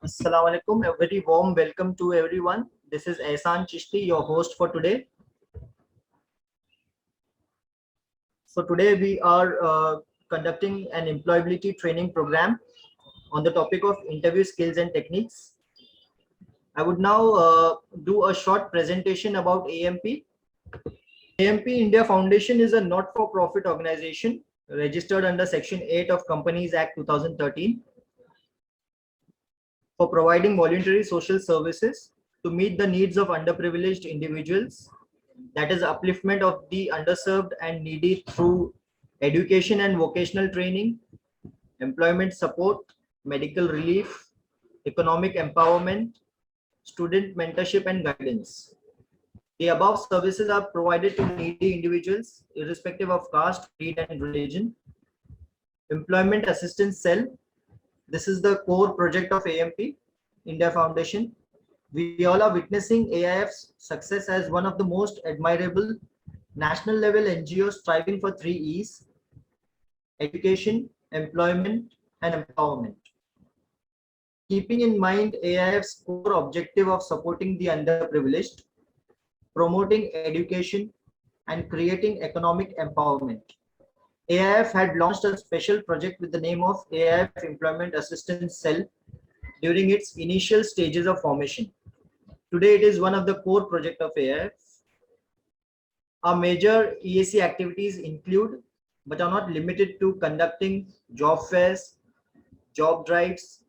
Assalamu alaikum. A very warm welcome to everyone. This is Ehsan Chishti, your host for today. So today we are conducting an employability training program on the topic of interview skills and techniques. I would now do a short presentation about AMP. AMP India Foundation is a not-for-profit organization registered under Section 8 of Companies Act 2013 for providing voluntary social services to meet the needs of underprivileged individuals, that is upliftment of the underserved and needy through education and vocational training, employment support, medical relief, economic empowerment, student mentorship and guidance. The above services are provided to needy individuals irrespective of caste, creed and religion. Employment Assistance Cell. This is the core project of AMP, India Foundation. We all are witnessing AIF's success as one of the most admirable national level NGOs striving for 3 E's: education, employment, and empowerment. Keeping in mind AIF's core objective of supporting the underprivileged, promoting education, and creating economic empowerment, AIF had launched a special project with the name of AIF Employment Assistance Cell during its initial stages of formation. Today, it is one of the core projects of AIF. Our major EAC activities include, but are not limited to, conducting job fairs, job drives,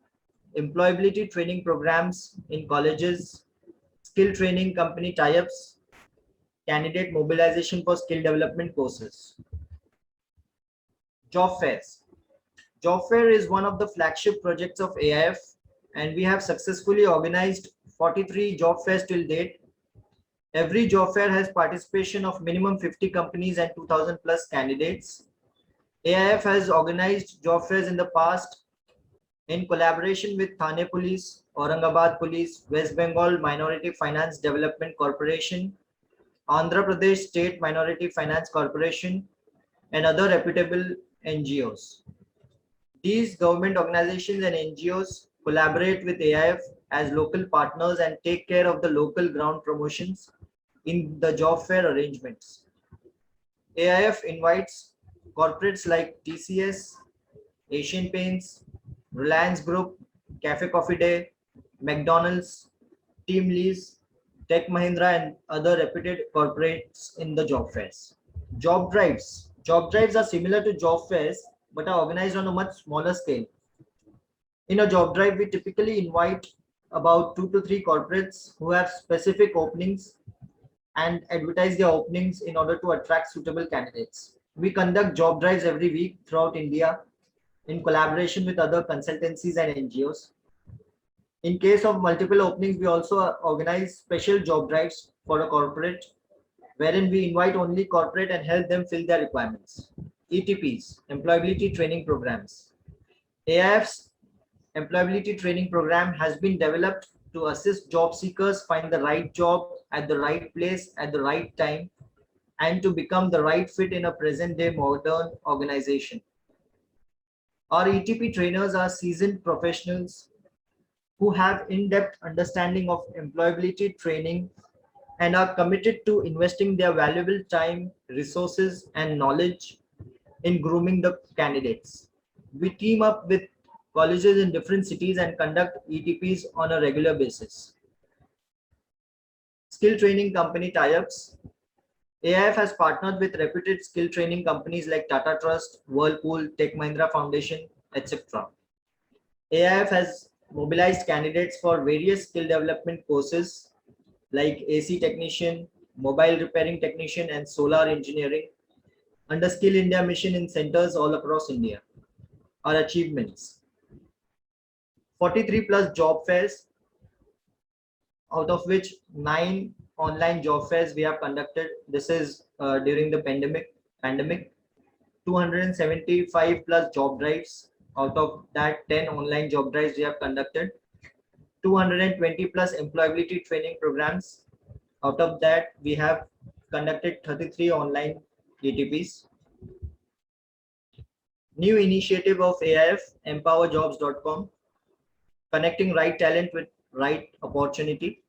employability training programs in colleges, skill training company tie-ups, candidate mobilization for skill development courses. Job fairs. Job fair is one of the flagship projects of AIF, and we have successfully organized 43 job fairs till date. Every job fair has participation of minimum 50 companies and 2000 plus candidates. AIF has organized job fairs in the past in collaboration with Thane Police, Aurangabad Police, West Bengal Minority Finance Development Corporation, Andhra Pradesh State Minority Finance Corporation, and other reputable NGOs. These government organizations and NGOs collaborate with AIF as local partners and take care of the local ground promotions in the job fair arrangements. AIF invites corporates like TCS, Asian Paints, Reliance Group, Cafe Coffee Day, McDonald's, Team Lease, Tech Mahindra, and other reputed corporates in the job fairs. Job drives. Job drives are similar to job fairs but are organized on a much smaller scale. In a job drive, we typically invite about 2 to 3 corporates who have specific openings and advertise their openings in order to attract suitable candidates. We conduct job drives every week throughout India in collaboration with other consultancies and NGOs. In case of multiple openings, we also organize special job drives for a corporate, wherein we invite only corporate and help them fill their requirements. ETPs, Employability Training Programs. AIF's Employability Training Program has been developed to assist job seekers find the right job at the right place at the right time and to become the right fit in a present day modern organization. Our ETP trainers are seasoned professionals who have in-depth understanding of employability training and are committed to investing their valuable time, resources, and knowledge in grooming the candidates. We team up with colleges in different cities and conduct ETPs on a regular basis. Skill training company tie-ups. AIF has partnered with reputed skill training companies like Tata Trust, Whirlpool, Tech Mahindra Foundation, etc. AIF has mobilized candidates for various skill development courses like AC technician, mobile repairing technician, and solar engineering under Skill India mission in centers all across India. Our achievements: 43 plus job fairs, out of which 9 online job fairs we have conducted. This is during the pandemic. 275 plus job drives. Out of that, 10 online job drives we have conducted. 220 plus employability training programs. Out of that, we have conducted 33 online ETPs. New initiative of AIF, empowerjobs.com. connecting right talent with right opportunity.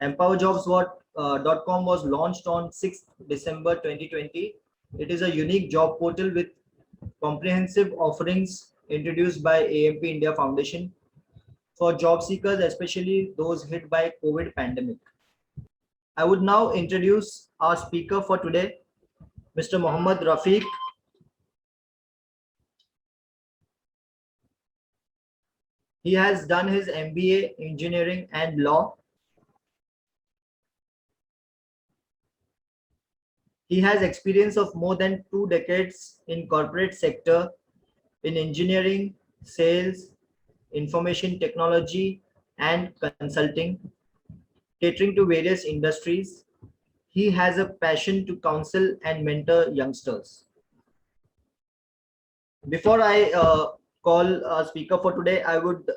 EmpowerJobs.com was launched on 6th December 2020. It is a unique job portal with comprehensive offerings introduced by AMP India Foundation for job seekers, especially those hit by COVID pandemic. I would now introduce our speaker for today, Mr. Mohammad Rafiq. He has done his MBA Engineering and Law. He has experience of more than 2 decades in corporate sector in engineering, sales, information technology, and consulting, catering to various industries. He has a passion to counsel and mentor youngsters. Before I call a speaker for today, I would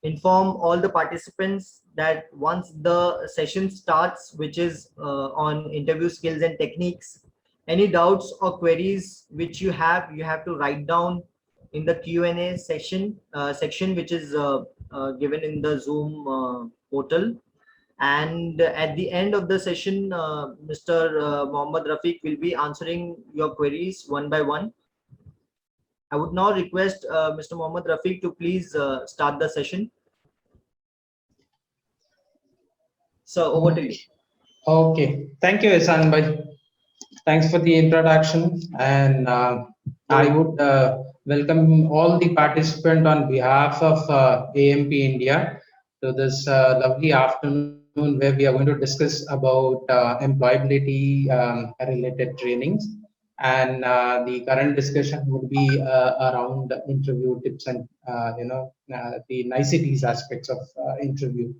inform all the participants that once the session starts, which is on interview skills and techniques, any doubts or queries which you have to write down in the Q&A section, which is given in the Zoom portal. And at the end of the session, Mr. Mohammad Rafiq will be answering your queries one by one. I would now request Mr. Mohammad Rafiq to please start the session. So over to you. Okay, thank you, Ehsan bhai. Thanks for the introduction, and I would welcome all the participants on behalf of AMP India to this lovely afternoon where we are going to discuss about employability related trainings, and the current discussion would be around interview tips and the niceties aspects of interview.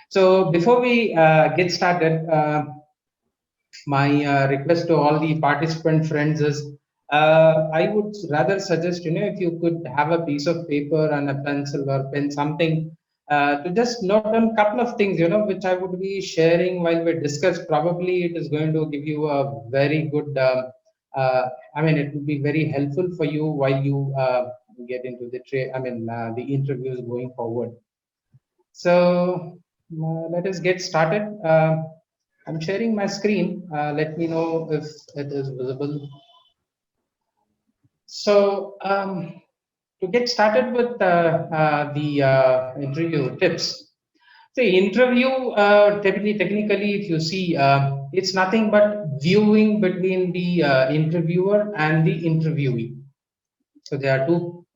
So before we get started, my request to all the participant friends is, I would rather suggest, if you could have a piece of paper and a pencil or pen, something to just note down a couple of things, which I would be sharing while we discuss. Probably it is going to give you a very good, it will be very helpful for you while you get into the interviews going forward. So let us get started. I'm sharing my screen. Let me know if it is visible. So to get started with the interview tips. The interview, technically, if you see, it's nothing but viewing between the interviewer and the interviewee. So there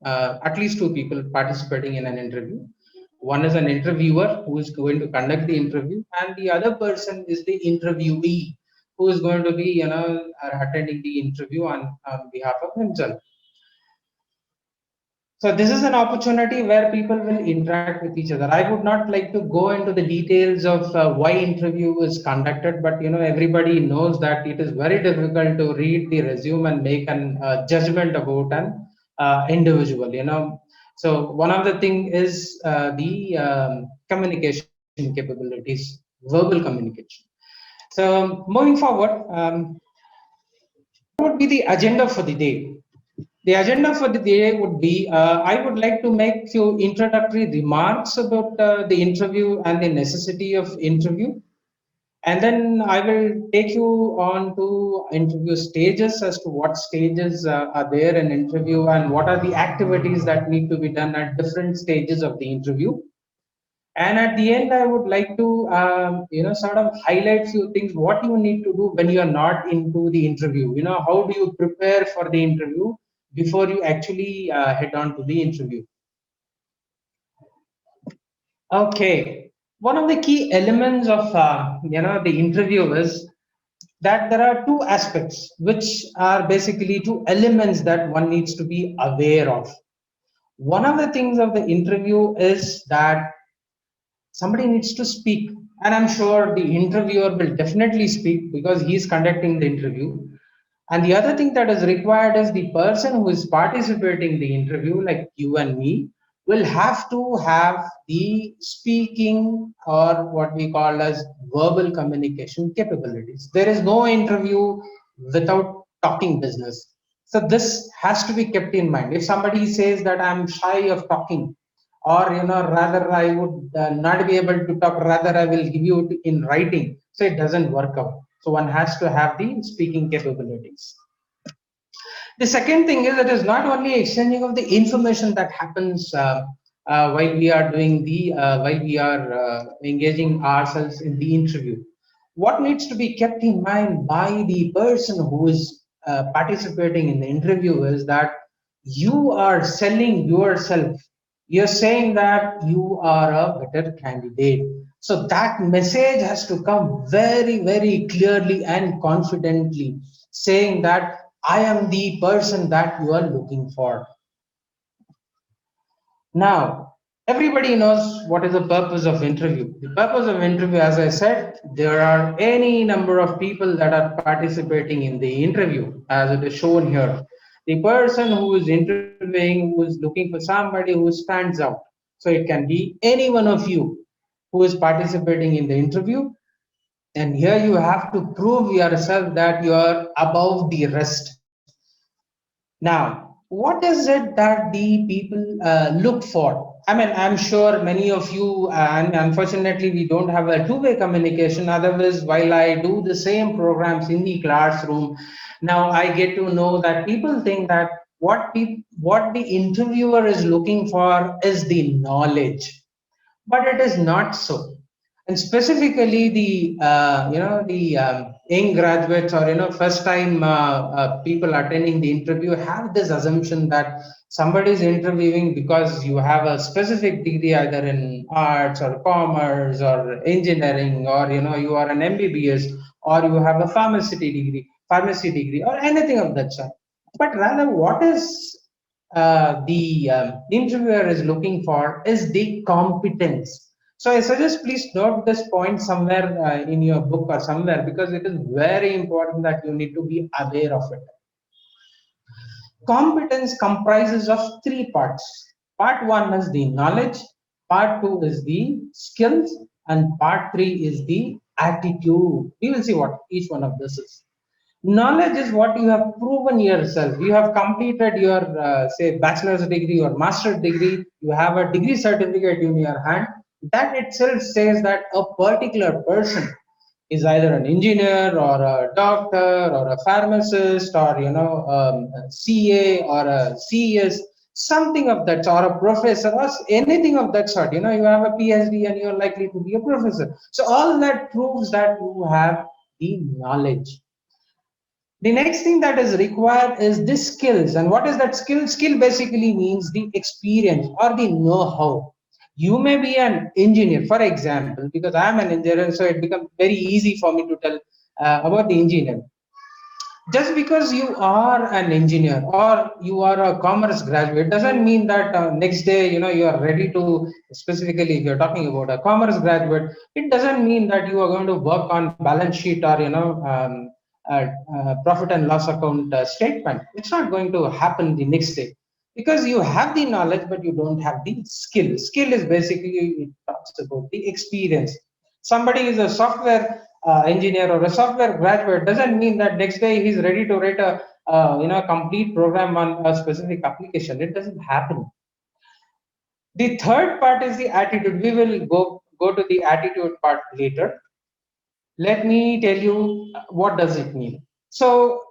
are at least two people participating in an interview. One is an interviewer who is going to conduct the interview, and the other person is the interviewee who is going to be, attending the interview on behalf of himself. So this is an opportunity where people will interact with each other. I would not like to go into the details of why interview is conducted, but everybody knows that it is very difficult to read the resume and make an judgment about an individual. So one of the thing is the communication capabilities, verbal communication. So moving forward, what would be the agenda for the day? The agenda for the day would be, I would like to make few introductory remarks about the interview and the necessity of interview. And then I will take you on to interview stages as to what stages are there in interview and what are the activities that need to be done at different stages of the interview. And at the end, I would like to, sort of highlight few things, what you need to do when you are not into the interview. How do you prepare for the interview before you actually head on to the interview? Okay. One of the key elements of, the interview is that there are two aspects, which are basically two elements that one needs to be aware of. One of the things of the interview is that somebody needs to speak, and I'm sure the interviewer will definitely speak because he's conducting the interview. And the other thing that is required is the person who is participating in the interview, like you and me, will have to have the speaking, or what we call as verbal communication capabilities. There is no interview without talking business. So this has to be kept in mind. If somebody says that I'm shy of talking, or rather I would not be able to talk, rather I will give you it in writing. So it doesn't work out. So one has to have the speaking capabilities. The second thing is, it is not only exchanging of the information that happens while we are doing the while we are engaging ourselves in the interview. What needs to be kept in mind by the person who is participating in the interview is that you are selling yourself. You're saying that you are a better candidate. So that message has to come very, very clearly and confidently, saying that I am the person that you are looking for. Now, everybody knows what is the purpose of interview. The purpose of interview, as I said, there are any number of people that are participating in the interview, as it is shown here. The person who is interviewing, who is looking for somebody who stands out. So it can be any one of you who is participating in the interview. And here you have to prove yourself that you are above the rest. Now, what is it that the people look for? I mean, I'm sure many of you, and unfortunately, we don't have a two-way communication. Otherwise, while I do the same programs in the classroom, now I get to know that people think that what the interviewer is looking for is the knowledge, but it is not so. And specifically the young graduates, or first time people attending the interview have this assumption that somebody is interviewing because you have a specific degree either in arts or commerce or engineering, or you are an mbbs, or you have a pharmacy degree or anything of that sort. But rather, what is the interviewer is looking for is the competence. So I suggest please note this point somewhere in your book or somewhere, because it is very important that you need to be aware of it. Competence comprises of three parts. Part one is the knowledge, part two is the skills, and part three is the attitude. We will see what each one of this is. Knowledge is what you have proven yourself. You have completed your, say, bachelor's degree or master's degree. You have a degree certificate in your hand. That itself says that a particular person is either an engineer or a doctor or a pharmacist, or a CA or a CES, something of that, or a professor or anything of that sort. You have a PhD and you're likely to be a professor. So all that proves that you have the knowledge. The next thing that is required is the skills. And what is that skill? Skill basically means the experience or the know-how. You may be an engineer, for example, because I'm an engineer, so it becomes very easy for me to tell about the engineer. Just because you are an engineer or you are a commerce graduate doesn't mean that next day you are ready to, specifically if you're talking about a commerce graduate, it doesn't mean that you are going to work on balance sheet or profit and loss account statement. It's not going to happen the next day, because you have the knowledge but you don't have the skill. Skill is basically, it talks about the experience. Somebody is a software engineer or a software graduate doesn't mean that next day he's ready to write a complete program on a specific application. It doesn't happen. The third part is the attitude. We will go to the attitude part later. Let me tell you what does it mean. So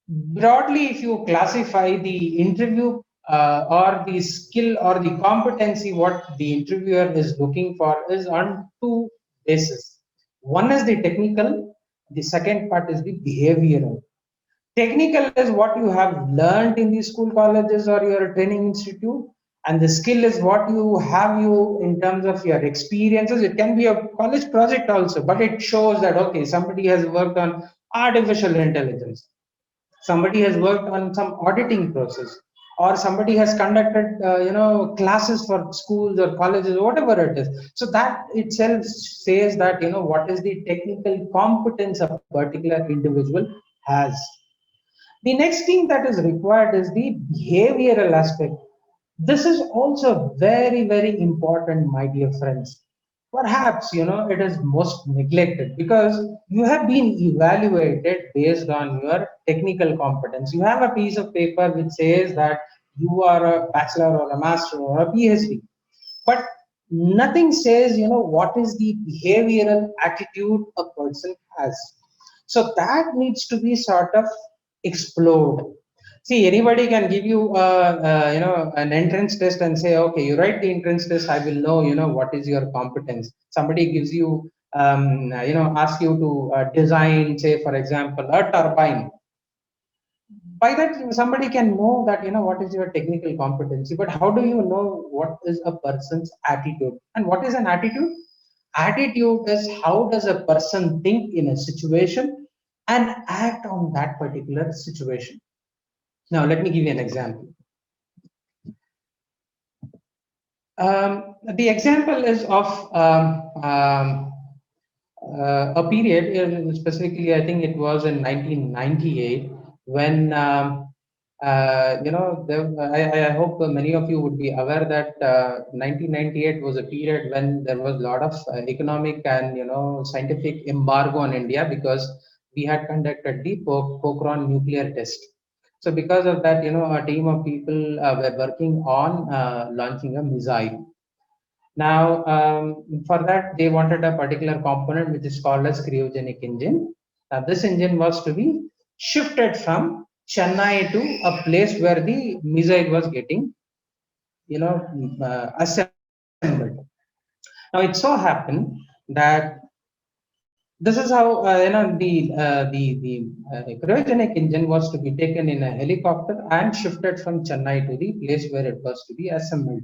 broadly, if you classify the interview or the skill or the competency, what the interviewer is looking for is on two bases. One is the technical, the second part is the behavioral. Technical is what you have learned in the school, colleges, or your training institute, and the skill is what you in terms of your experiences. It can be a college project also, but it shows that okay, somebody has worked on artificial intelligence, somebody has worked on some auditing process, or somebody has conducted classes for schools or colleges, whatever it is. So that itself says that what is the technical competence a particular individual has. The next thing that is required is the behavioral aspect. This is also very, very important, my dear friends. Perhaps, it is most neglected because you have been evaluated based on your technical competence. You have a piece of paper which says that you are a bachelor or a master or a PhD. but nothing says, what is the behavioral attitude a person has. So that needs to be sort of explored. See, anybody can give you, an entrance test and say, okay, you write the entrance test, I will know, what is your competence. Somebody gives you, ask you to design, say, for example, a turbine. By that, somebody can know that, what is your technical competency, but how do you know what is a person's attitude? And what is an attitude? Attitude is how does a person think in a situation and act on that particular situation. Now let me give you an example. The example is of a period, specifically, I think it was in 1998, when I hope many of you would be aware that 1998 was a period when there was a lot of economic and scientific embargo on India, because we had conducted the Pokhran nuclear test. So because of that, a team of people were working on launching a missile. Now, for that, they wanted a particular component which is called as cryogenic engine. Now, this engine was to be shifted from Chennai to a place where the missile was getting, assembled. Now, it so happened that this is how the cryogenic engine was to be taken in a helicopter and shifted from Chennai to the place where it was to be assembled.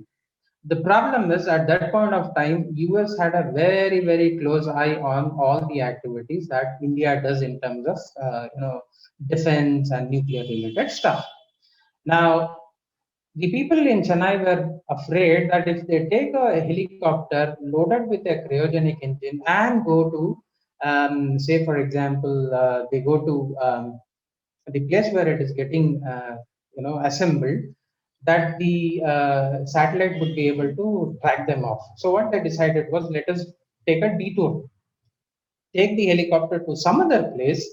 The problem is, at that point of time, US had a very, very close eye on all the activities that India does in terms of defense and nuclear related stuff. Now, the people in Chennai were afraid that if they take a helicopter loaded with a cryogenic engine and go to, say, for example, they go to the place where it is getting, assembled, that the satellite would be able to track them off. So what they decided was, let us take a detour, take the helicopter to some other place,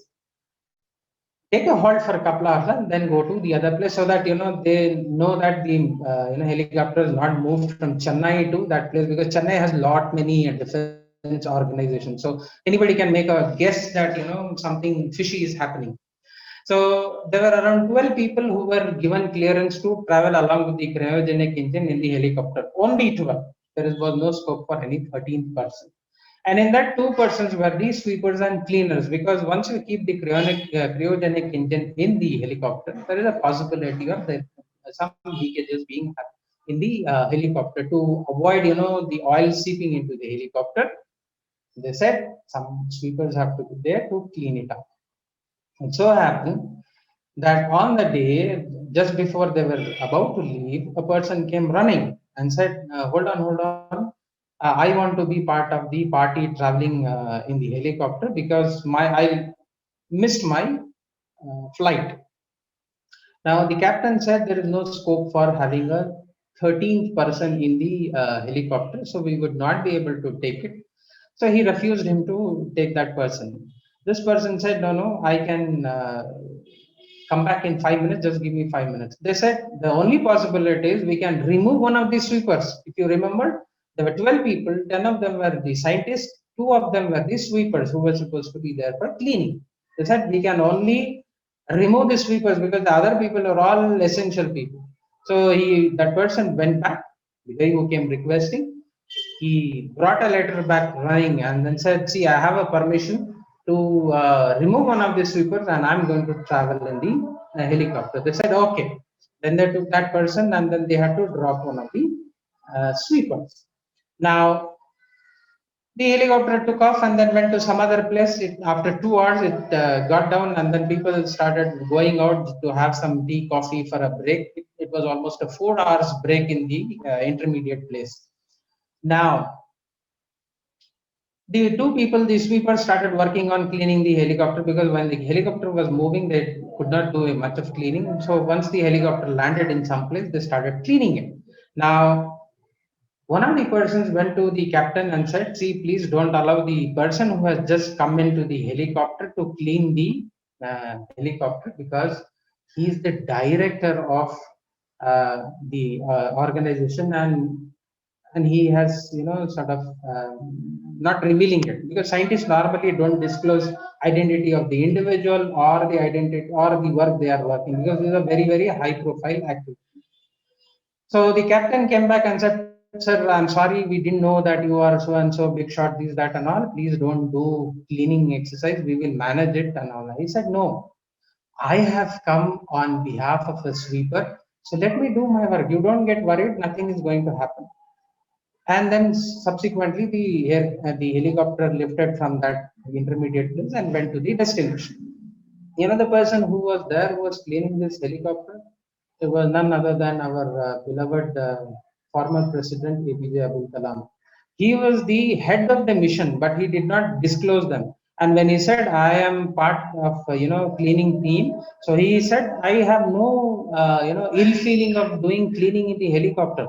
take a halt for a couple of hours, and then go to the other place, so that they know that the helicopter is not moved from Chennai to that place, because Chennai has lot many defense organizations. So anybody can make a guess that something fishy is happening. So there were around 12 people who were given clearance to travel along with the cryogenic engine in the helicopter. Only 12. There was no scope for any 13th person. And in that, 2 persons were the sweepers and cleaners, because once you keep the cryogenic engine in the helicopter, there is a possibility of some leakages being in the helicopter, to avoid the oil seeping into the helicopter. They said some sweepers have to be there to clean it up. It so happened that on the day, just before they were about to leave, a person came running and said, hold on. I want to be part of the party traveling in the helicopter, because I missed my flight. Now, the captain said there is no scope for having a 13th person in the helicopter, so we would not be able to take it. So he refused him to take that person. This person said, no, I can come back in 5 minutes, just give me 5 minutes. They said the only possibility is we can remove one of the sweepers. If you remember, there were 12 people, 10 of them were the scientists, 2 of them were the sweepers who were supposed to be there for cleaning. They said we can only remove the sweepers because the other people are all essential people. So that person went back, the guy who came requesting, he brought a letter back running and then said, see, I have a permission to remove one of the sweepers and I'm going to travel in the helicopter. They said, okay. Then they took that person and then they had to drop one of the sweepers. Now, the helicopter took off and then went to some other place. After 2 hours, it got down and then people started going out to have some tea, coffee for a break. It was almost a 4 hours break in the intermediate place. Now, the 2 people, the sweepers, started working on cleaning the helicopter, because when the helicopter was moving, they could not do much of cleaning. So once the helicopter landed in some place, they started cleaning it. Now, one of the persons went to the captain and said, see, please don't allow the person who has just come into the helicopter to clean the helicopter, because he is the director of the organization, and and he has sort of not revealing it, because scientists normally don't disclose identity of the individual or the identity or the work they are working, because these are very very high profile activity. So the captain came back and said, sir, I'm sorry, we didn't know that you are so and so big shot, this, that, and all. Please don't do cleaning exercise. We will manage it and all. He said, no, I have come on behalf of a sweeper. So let me do my work. You don't get worried. Nothing is going to happen. And then subsequently, the helicopter lifted from that intermediate place and went to the destination. The person who was there, who was cleaning this helicopter, it was none other than our beloved former president APJ Abdul Kalam. He was the head of the mission, but he did not disclose them. And when he said, "I am part of cleaning team," so he said, "I have no ill feeling of doing cleaning in the helicopter."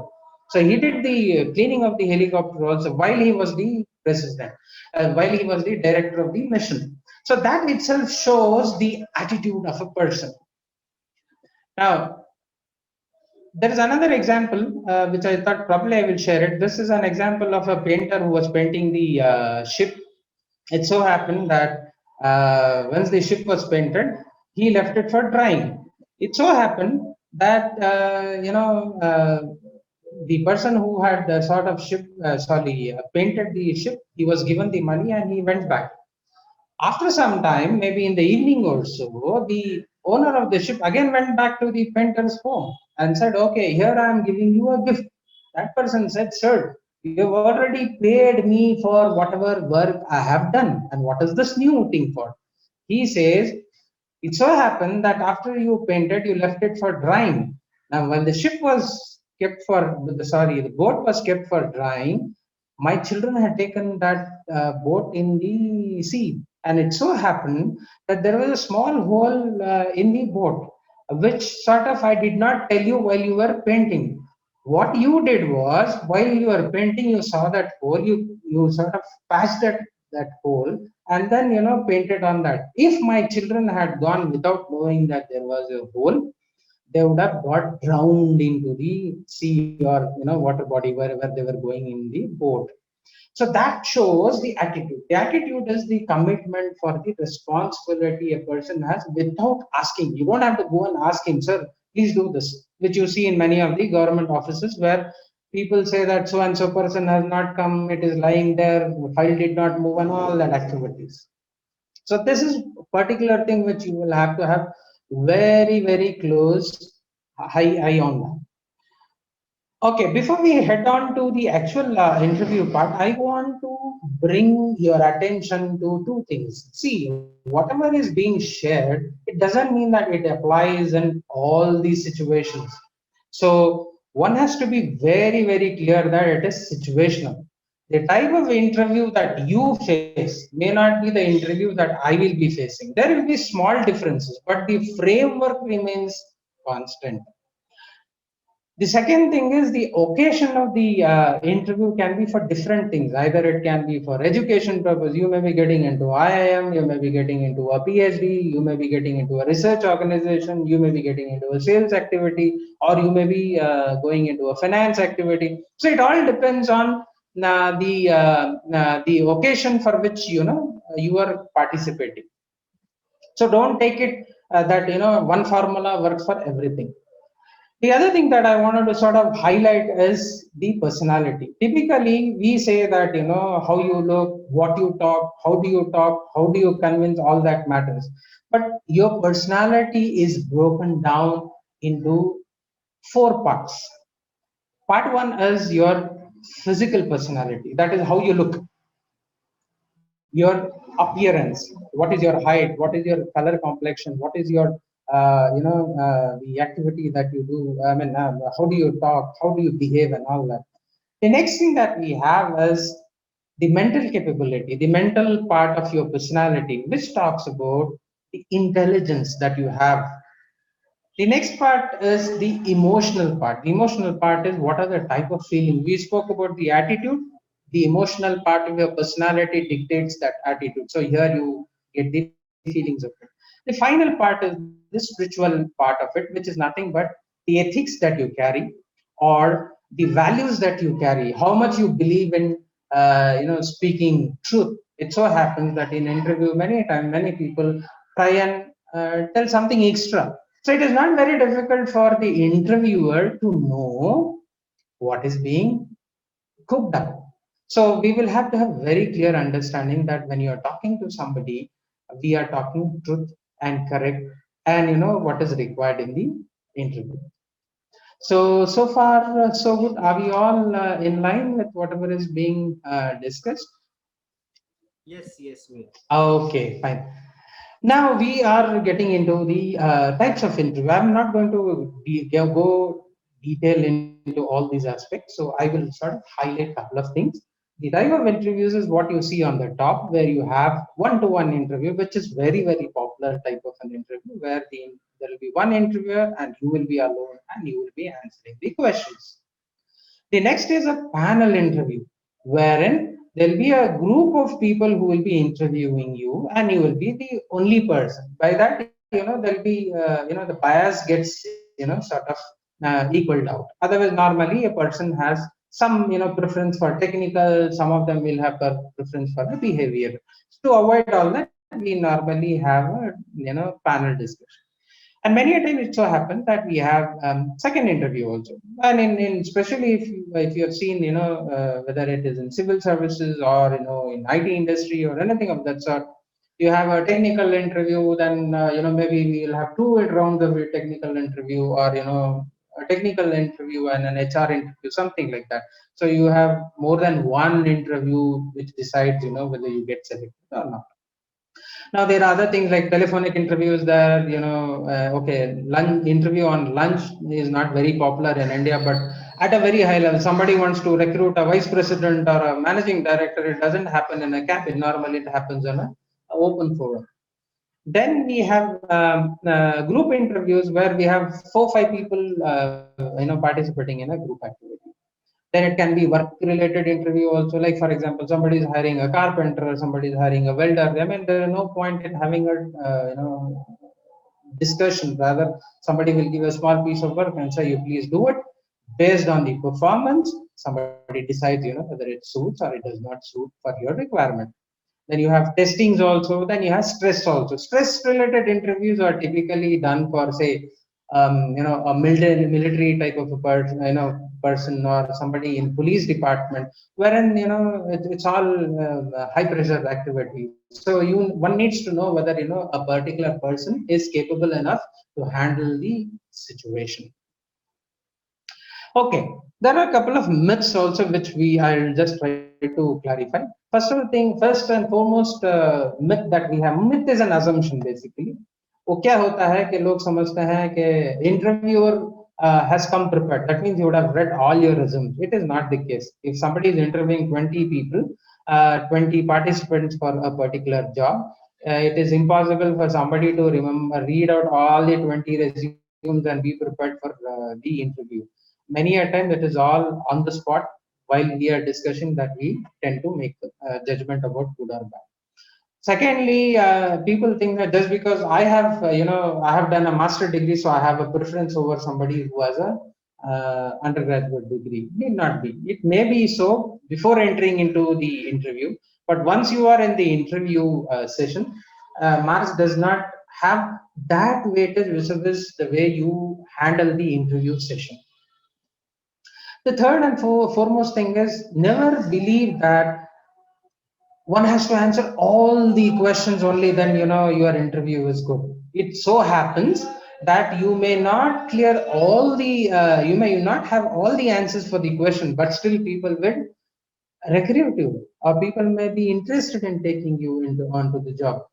So he did the cleaning of the helicopter also while he was the president, while he was the director of the mission. So that itself shows the attitude of a person. Now, there is another example which I thought probably I will share it. This is an example of a painter who was painting the ship. It so happened that once the ship was painted, he left it for drying. It so happened that the person who had sort of painted the ship, he was given the money and he went back. After some time, maybe in the evening or so, the owner of the ship again went back to the painter's home and said, "Okay, here I am giving you a gift." That person said, "Sir, you have already paid me for whatever work I have done. And what is this new thing for?" He says, "It so happened that after you painted, you left it for drying. Now, when the ship was kept for, the boat was kept for drying, my children had taken that boat in the sea. And it so happened that there was a small hole in the boat, which sort of I did not tell you while you were painting. What you did was, while you were painting, you saw that hole, you sort of patched that hole and then painted on that. If my children had gone without knowing that there was a hole, they would have got drowned into the sea or water body wherever they were going in the boat." So that shows the attitude. The attitude is the commitment for the responsibility a person has without asking. You don't have to go and ask him, "Sir, please do this," which you see in many of the government offices where people say that so and so person has not come, it is lying there, the file did not move, and all that activities. So this is a particular thing which you will have to have very, very close eye on that. Okay, before we head on to the actual interview part, I want to bring your attention to two things. See, whatever is being shared, it doesn't mean that it applies in all these situations. So one has to be very, very clear that it is situational. The type of interview that you face may not be the interview that I will be facing. There will be small differences, but the framework remains constant. The second thing is the occasion of the interview can be for different things. Either it can be for education purpose. You may be getting into IIM, you may be getting into a PhD, you may be getting into a research organization, you may be getting into a sales activity, or you may be going into a finance activity. So it all depends on the occasion for which you are participating. So don't take it that one formula works for everything. The other thing that I wanted to sort of highlight is the personality. Typically, we say that, how you look, what you talk, how do you convince, all that matters. But your personality is broken down into four parts. Part one is your physical personality. That is how you look, your appearance. What is your height? What is your color complexion? What is your the activity that you do? I mean, how do you talk? How do you behave, and all that. The next thing that we have is the mental capability, the mental part of your personality, which talks about the intelligence that you have. The next part is the emotional part. The emotional part is what are the type of feeling. We spoke about the attitude. The emotional part of your personality dictates that attitude. So here you get the feelings of it. The final part is the spiritual part of it, which is nothing but the ethics that you carry, or the values that you carry, how much you believe in, speaking truth. It so happens that in interview, many times, many people try and tell something extra. So it is not very difficult for the interviewer to know what is being cooked up. So we will have to have very clear understanding that when you are talking to somebody, we are talking truth and correct, and what is required in the interview. So far, so good. Are we all in line with whatever is being discussed? Yes, yes, we. Okay, fine. Now we are getting into the types of interview. I'm not going to go detail into all these aspects, so I will sort of highlight a couple of things. The type of interviews is what you see on the top, where you have one-to-one interview, which is very, very popular type of an interview, where there will be one interviewer and you will be alone and you will be answering the questions. The next is a panel interview, wherein there'll be a group of people who will be interviewing you, and you will be the only person. By that, there'll be, the bias gets, sort of equaled out. Otherwise, normally a person has some, preference for technical. Some of them will have a preference for the behavior. So to avoid all that, we normally have a, panel discussion. And many a time it so happens that we have second interview also. And in especially if you have seen, whether it is in civil services or in IT industry or anything of that sort, you have a technical interview. Then maybe we'll have two rounds of a technical interview, or a technical interview and an HR interview, something like that. So you have more than one interview which decides whether you get selected or not. Now there are other things like telephonic interviews that okay, lunch interview on lunch is not very popular in India, but at a very high level, somebody wants to recruit a vice president or a managing director. It doesn't happen in a cabin. Normally, it happens on a open forum. Then we have group interviews where we have 4-5 people, participating in a group activity. Then it can be work related interview also, like for example, somebody is hiring a carpenter, or somebody is hiring a welder. I mean, there is no point in having a discussion. Rather, somebody will give a small piece of work and say, you please do it. Based on the performance, somebody decides whether it suits or it does not suit for your requirement. Then you have testings also. Then you have stress also. Stress related interviews are typically done for, say, a military type of a person, person, or somebody in police department, wherein it's all high pressure activity. So one needs to know whether a particular person is capable enough to handle the situation. Okay, there are a couple of myths also which I'll just try to clarify. First and foremost, myth that we have. Myth is an assumption basically. वो क्या होता है कि लोग समझते हैं कि interviewer has come prepared. That means he would have read all your resumes. It is not the case. If somebody is interviewing 20 people, 20 participants for a particular job, it is impossible for somebody to read out all the 20 resumes and be prepared for the interview. Many a time it is all on the spot while we are discussing that we tend to make a judgment about good or bad. Secondly, people think that just because I have, I have done a master degree, so I have a preference over somebody who has a undergraduate degree. Need not be. It may be so before entering into the interview, but once you are in the interview session, marks does not have that weightage vis-a-vis the way you handle the interview session. The third and foremost thing is, never believe that one has to answer all the questions only, then your interview is good. It so happens that you may not clear all the you may not have all the answers for the question, but still people will recruit you, or people may be interested in taking you onto the job.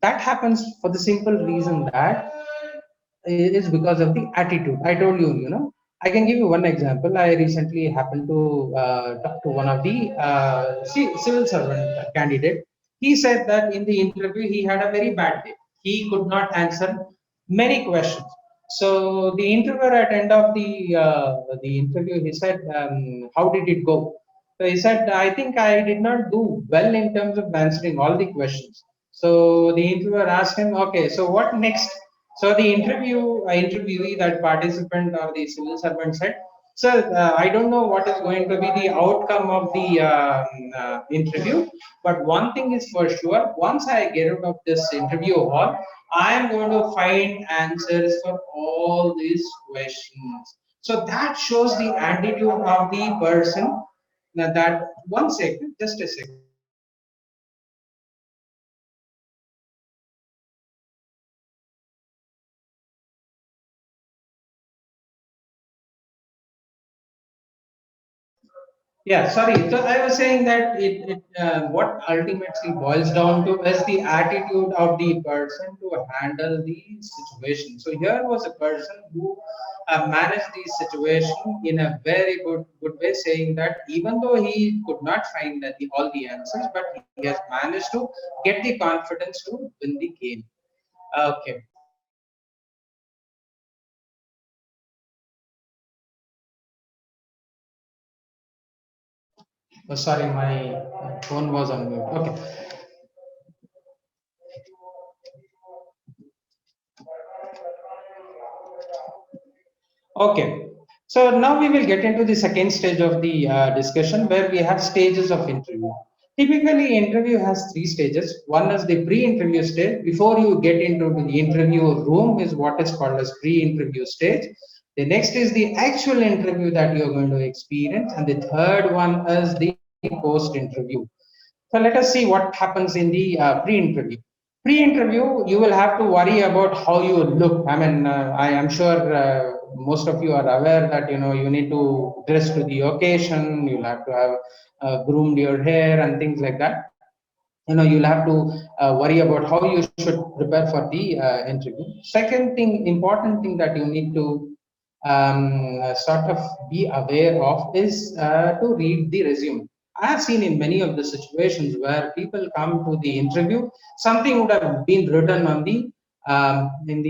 That happens for the simple reason that it is because of the attitude. I told you, I can give you one example. I recently happened to talk to one of the civil servant candidate. He said that in the interview he had a very bad day. He could not answer many questions. So the interviewer at end of the interview, he said, how did it go? So he said, I think I did not do well in terms of answering all the questions. So the interviewer asked him, okay, so what next? So the interviewee, that participant or the civil servant said, So I don't know what is going to be the outcome of the interview, but one thing is for sure: once I get out of this interview hall, I am going to find answers for all these questions. So that shows the attitude of the person. Now that, one second, just a second. Yeah, sorry. So I was saying that what ultimately boils down to is the attitude of the person to handle the situation. So here was a person who managed the situation in a very good way, saying that even though he could not find all the answers, but he has managed to get the confidence to win the game. Okay. Oh, sorry, my phone was on mute. Okay. Okay, so now we will get into the second stage of the discussion where we have stages of interview. Typically, interview has three stages. One is the pre-interview stage. Before you get into the interview room is what is called as pre-interview stage. The next is the actual interview that you're going to experience. And the third one is the post-interview. So let us see what happens in the pre-interview. Pre-interview, you will have to worry about how you look. I mean, I am sure most of you are aware that you need to dress to the occasion. You'll have to have groomed your hair and things like that. You'll have to worry about how you should prepare for the interview. Second thing, important thing that you need to sort of be aware of is to read the resume. I have seen in many of the situations where people come to the interview, something would have been written on the in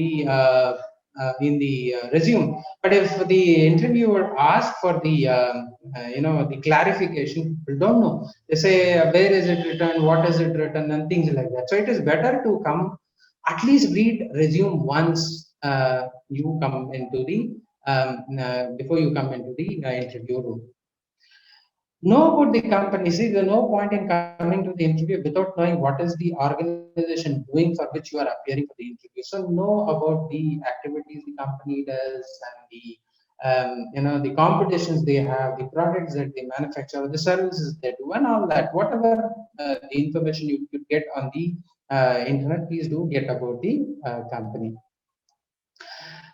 the resume, but if the interviewer asks for the the clarification, people don't know. They say where is it written, what is it written, and things like that. So it is better to come, at least read resume once you come into the before you come into the interview room. Know about the company. See, there's no point in coming to the interview without knowing what is the organization doing for which you are appearing for the interview. So know about the activities the company does, and the competitions they have, the products that they manufacture, the services they do, and all that. Whatever the information you could get on the internet, please do get about the company.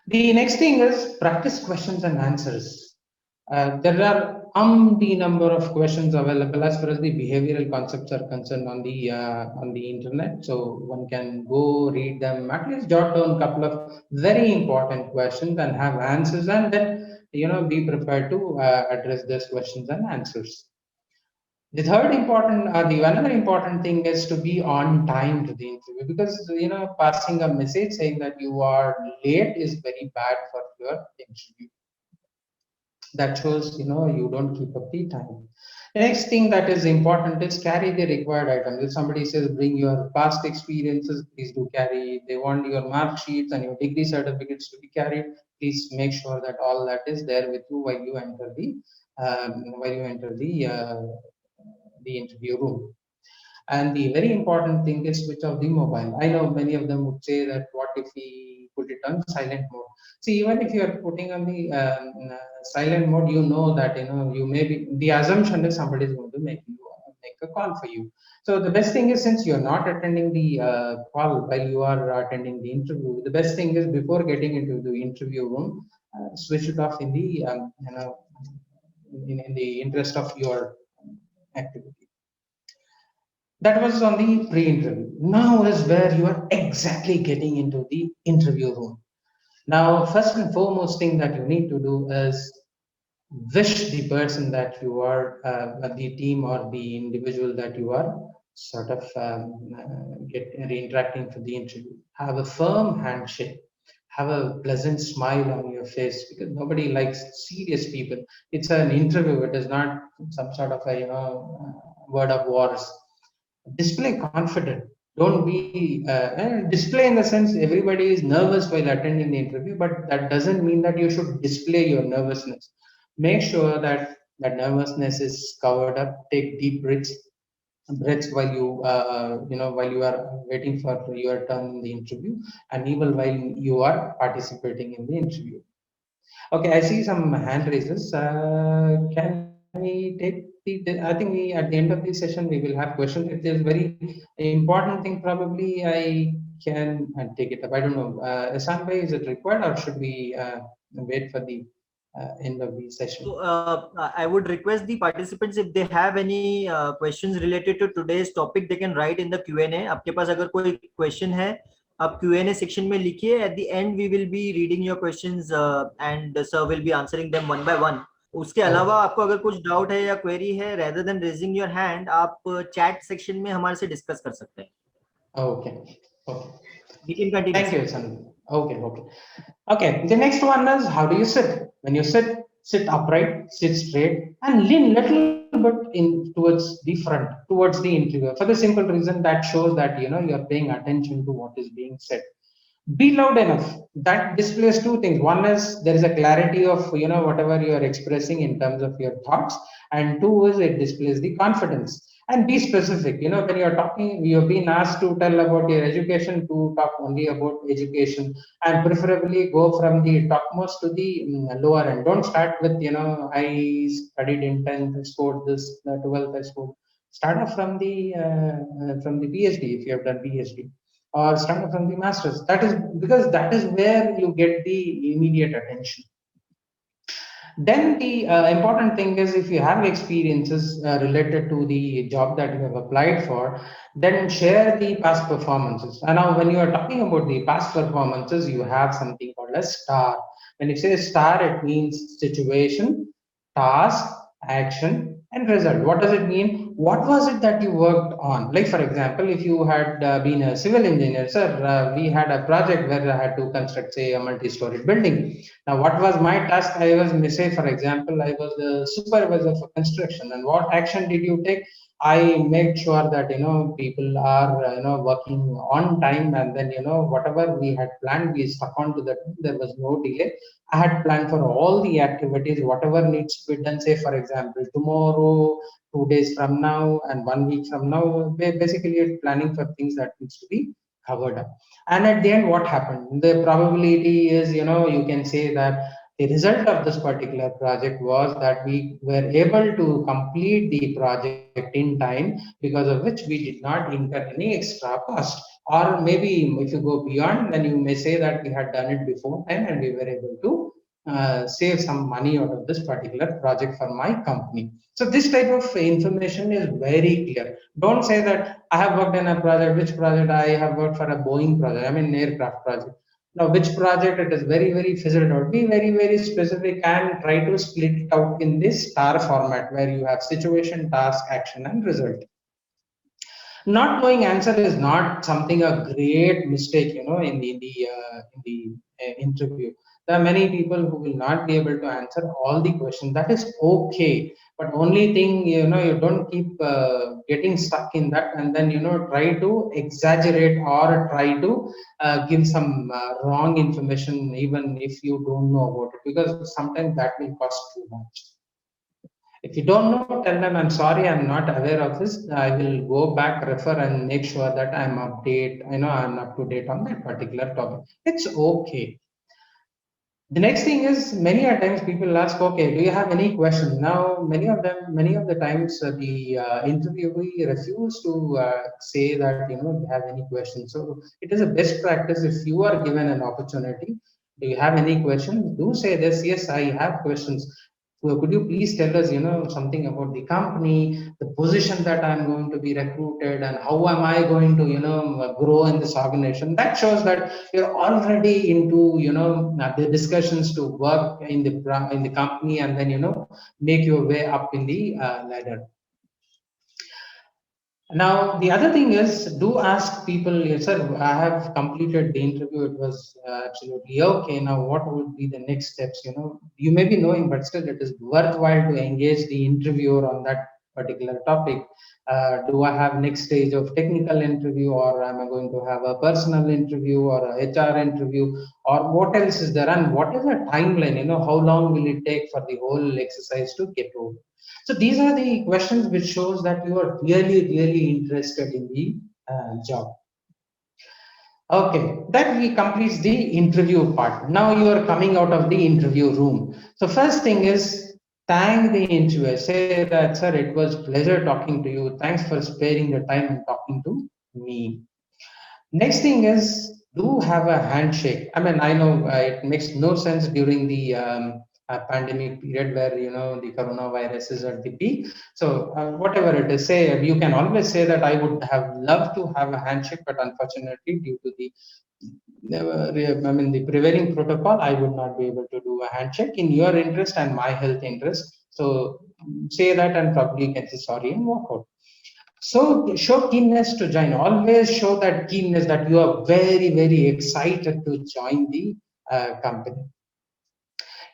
The next thing is practice questions and answers. There are the number of questions available as far as the behavioral concepts are concerned on the internet. So one can go read them, at least jot down a couple of very important questions and have answers, and then be prepared to address those questions and answers. The third important, the another important thing is to be on time to the interview, because passing a message saying that you are late is very bad for your interview. That shows you don't keep up the time. The next thing that is important is carry the required items. If somebody says bring your past experiences, please do carry. They want your mark sheets and your degree certificates to be carried. Please make sure that all that is there with you while you enter the interview room. And the very important thing is switch off the mobile. I know many of them would say that what if we put it on silent mode? See, even if you are putting on the silent mode, that you may be, the assumption is somebody is going to make a call for you. So the best thing is, since you're not attending the call while you are attending the interview, the best thing is before getting into the interview room, switch it off in the in the interest of your activity. That was on the pre-interview. Now is where you are exactly getting into the interview room. Now, first and foremost thing that you need to do is wish the person that you are, the team or the individual that you are sort of interacting for the interview. Have a firm handshake. Have a pleasant smile on your face, because nobody likes serious people. It's an interview. It is not some sort of a word of wars. Display confident. Don't be display in the sense everybody is nervous while attending the interview, but that doesn't mean that you should display your nervousness. Make sure that that nervousness is covered up. Take deep breaths while while you are waiting for your turn in the interview, and even while you are participating in the interview. Okay, I see some hand raises. Can we take I think we at the end of the session we will have questions. If there's very important thing, probably I can take it up. I don't know. Asan bhai, is it required or should we wait for the end of the session? So, I would request the participants if they have any questions related to today's topic, they can write in the Q&A. आपके पास अगर कोई question है, आप Q&A section में लिखिए. At the end, we will be reading your questions and sir will be answering them one by one. उसके अलावा आपको अगर कुछ डाउट है या क्वेरी है, rather than raising your hand, आप chat section में हमारे से डिस्कस कर सकते हैं. Okay. Okay. We can continue. Thank you, Asan. Okay. Okay. Okay. The next one is, how do you sit? When you sit, sit upright, sit straight, and lean little bit in towards the front, towards the interior. For the simple reason that shows that you are paying attention to what is being said. Be loud enough. That displays two things. One is there is a clarity of whatever you are expressing in terms of your thoughts, and two is it displays the confidence. And be specific. When you are talking, you have been asked to tell about your education, to talk only about education, and preferably go from the topmost to the lower end. Don't start with I studied in 10th, I scored this, 12th, I scored. Start off from the PhD if you have done PhD, or start from the masters. That is because that is where you get the immediate attention. Then the important thing is, if you have experiences related to the job that you have applied for, then share the past performances. And now when you are talking about the past performances, you have something called a star. When you say star, it means situation, task, action, and result. What does it mean? What was it that you worked on? Like, for example, if you had been a civil engineer, sir, we had a project where I had to construct, say, a multi-story building. Now, what was my task? I was, say, for example, I was the supervisor for construction. And what action did you take? I made sure that people are working on time, and then whatever we had planned, we stuck on to that. There was no delay. I had planned for all the activities, whatever needs to be done. Say, for example, tomorrow, 2 days from now, and 1 week from now. Basically, it's planning for things that needs to be covered up. And at the end, what happened? The probability is, you can say that the result of this particular project was that we were able to complete the project in time, because of which we did not incur any extra cost. Or maybe if you go beyond, then you may say that we had done it before time and we were able to save some money out of this particular project for my company. So this type of information is very clear. Don't say that I have worked in a project. Which project? I have worked for a Boeing project. I mean, an aircraft project. Now, which project? It is very, very fizzled out. Be very, very specific and try to split it out in this star format where you have situation, task, action, and result. Not knowing answer is not something a great mistake, in the interview. There are many people who will not be able to answer all the questions. That is okay, but only thing, you don't keep getting stuck in that, and then try to exaggerate or try to give some wrong information, even if you don't know about it, because sometimes that will cost too much. If you don't know, tell them, I'm sorry, I'm not aware of this. I will go back, refer, and make sure that I'm up to date on that particular topic. It's okay. The next thing is, many a times people ask, okay, do you have any questions? Now, many of the times, the interviewee refuse to say that, they have any questions. So it is a best practice, if you are given an opportunity, do you have any questions? Do say this, yes, I have questions. So could you please tell us, something about the company, the position that I'm going to be recruited, and how am I going to, grow in this organization? That shows that you're already into, the discussions to work in the company, and then, make your way up in the ladder. Now, the other thing is, do ask people, yes, sir, I have completed the interview. It was absolutely okay. Now, what would be the next steps? You may be knowing, but still it is worthwhile to engage the interviewer on that particular topic. Do I have next stage of technical interview, or am I going to have a personal interview or a HR interview, or what else is there, and what is the timeline? How long will it take for the whole exercise to get over? So these are the questions which shows that you are really, really interested in the job. Okay, that we completes the interview part. Now you are coming out of the interview room. So first thing is thank the interviewer. Say that, sir, it was pleasure talking to you. Thanks for sparing the time and talking to me. Next thing is do have a handshake. I mean, I know it makes no sense during the pandemic period where the coronavirus is at the peak. So whatever it is, say you can always say that I would have loved to have a handshake, but unfortunately, due to the the prevailing protocol, I would not be able to do a handshake in your interest and my health interest. So say that and probably you can say sorry and walk out. So show keenness to join. Always show that keenness that you are very, very excited to join the company.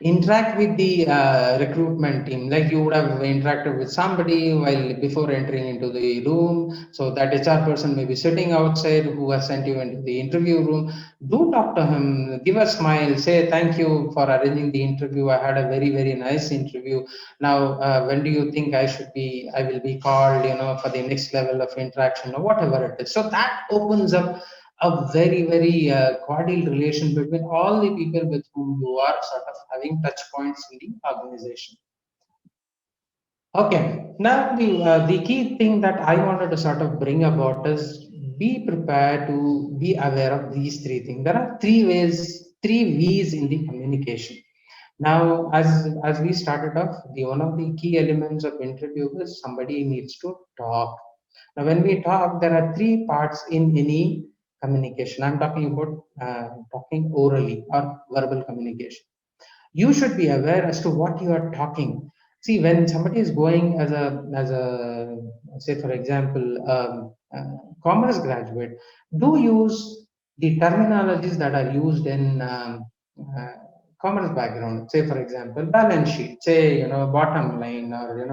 Interact with the recruitment team, like you would have interacted with somebody while before entering into the room. So that HR person may be sitting outside who has sent you into the interview room. Do talk to him, give a smile, say thank you for arranging the interview. I had a very, very nice interview. Now, when do you think I will be called, for the next level of interaction or whatever it is. So that opens up a very, very cordial relation between all the people with whom you are sort of having touch points in the organization. Okay, now the key thing that I wanted to sort of bring about is be prepared to be aware of these three things. There are three V's in the communication. Now, as we started off, one of the key elements of interview is somebody needs to talk. Now, when we talk, there are three parts in any communication. I'm talking about talking orally or verbal communication. You should be aware as to what you are talking. See, when somebody is going as a say for example, commerce graduate, do use the terminologies that are used in uh, commerce background. Say for example, balance sheet, say bottom line, or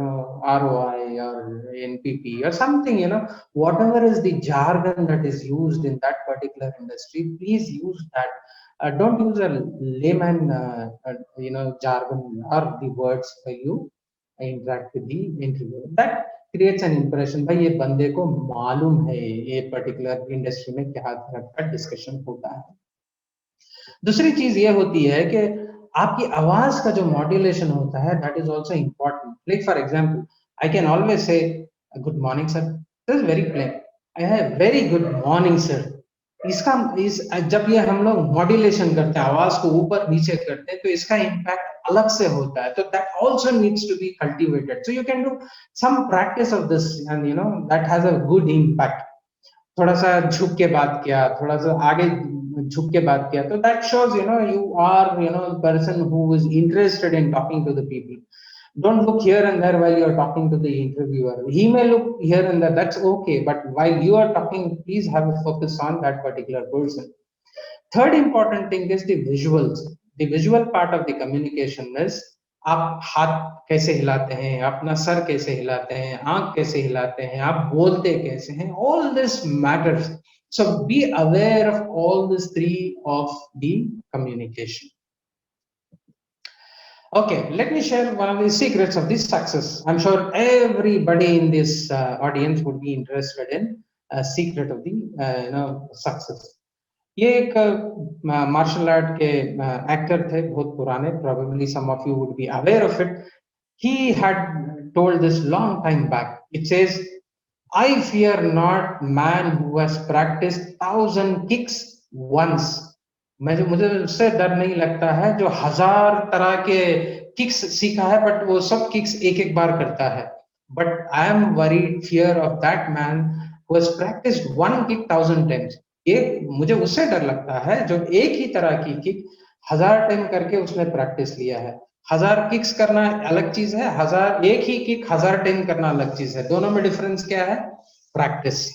ROI or NPP or something. Whatever is the jargon that is used in that particular industry, please use that. Don't use a layman jargon or the words by you interact with the interviewer. That creates an impression भाई ये बंदे को मालूम है ये particular industry में क्या तरह का डिस्कशन होता है. दूसरी चीज ये होती है कि आपकी आवाज का जो मॉड्यूलेशन होता है that is also important. Like for example, I can always say good morning sir. This is very plain. I have very good morning sir. इसका इस जब ये हम लोग मॉड्यूलेशन करते हैं, आवाज को ऊपर नीचे करते हैं, तो इसका इम्पैक्ट अलग से होता है. तो that also needs to be cultivated. So you can do some practice of this and that has a good impact. थोड़ा सा झुक के बात किया, थोड़ा सा आगे झुक के बात किया, तो that shows you are person who is interested in talking to the people. Don't look here and there while you are talking to the interviewer. He may look here and there, that's okay, but while you are talking, please have a focus on that particular person. Third important thing is the visuals. The visual part of the communication is आप हाथ कैसे हिलाते हैं, अपना sir कैसे हिलाते हैं, आंख कैसे हिलाते हैं, आप बोलते कैसे हैं. All this matters. So be aware of all these three of the communication. Okay, let me share one of the secrets of this success. I'm sure everybody in this audience would be interested in a secret of the success. ये एक martial art के actor थे, बहुत पुराने. Probably some of you would be aware of it. He had told this long time back. It says, I fear not man who has practiced 1,000 kicks once. मुझे उससे डर नहीं लगता है जो 1000 तरह के किक्स सीखा है, बट वो सब किक्स एक एक बार करता है. But I am worried fear of that man who has practiced one kick 1,000 times. एक मुझे उससे डर लगता है जो एक ही तरह की किक 1000 टाइम करके उसने प्रैक्टिस लिया है. 1000 किक्स करना अलग चीज है, एक ही किक 1000 टाइम करना अलग चीज है. दोनों में डिफरेंस क्या है? Practice.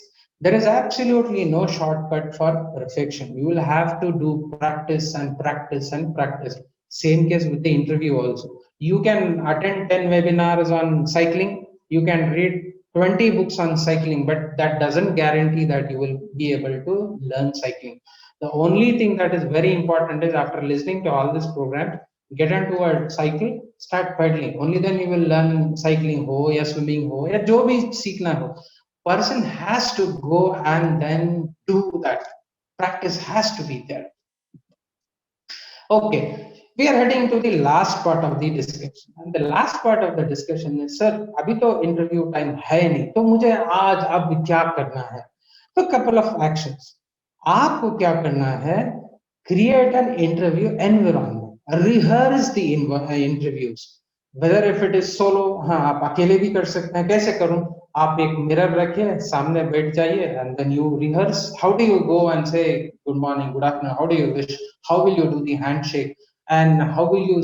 There is absolutely no shortcut for perfection. You will have to do practice and practice and practice. Same case with the interview also. You can attend 10 webinars on cycling, You can read 20 books on cycling, but that doesn't guarantee that you will be able to learn cycling. The only thing that is very important is after listening to all this program, get into a cycle, start pedaling. Only then you will learn cycling हो या swimming हो या जो भी सीखना हो. Person has to go and then do that. Practice has to be there. Okay, we are heading to the last part of the discussion. And the last part of the discussion is, sir, अभी तो interview time है नहीं, तो मुझे आज अब क्या करना है? तो couple of actions. आपको क्या करना है? Create an interview environment. Rehearse the interviews. Whether if it is solo, हाँ आप अकेले भी कर सकते हैं. कैसे करूं? आप एक मिरर रखिए, सामने बैठ जाइए, and then you rehearse. How do you go and say good morning, good afternoon? How do you wish? How will you do the handshake? And how will you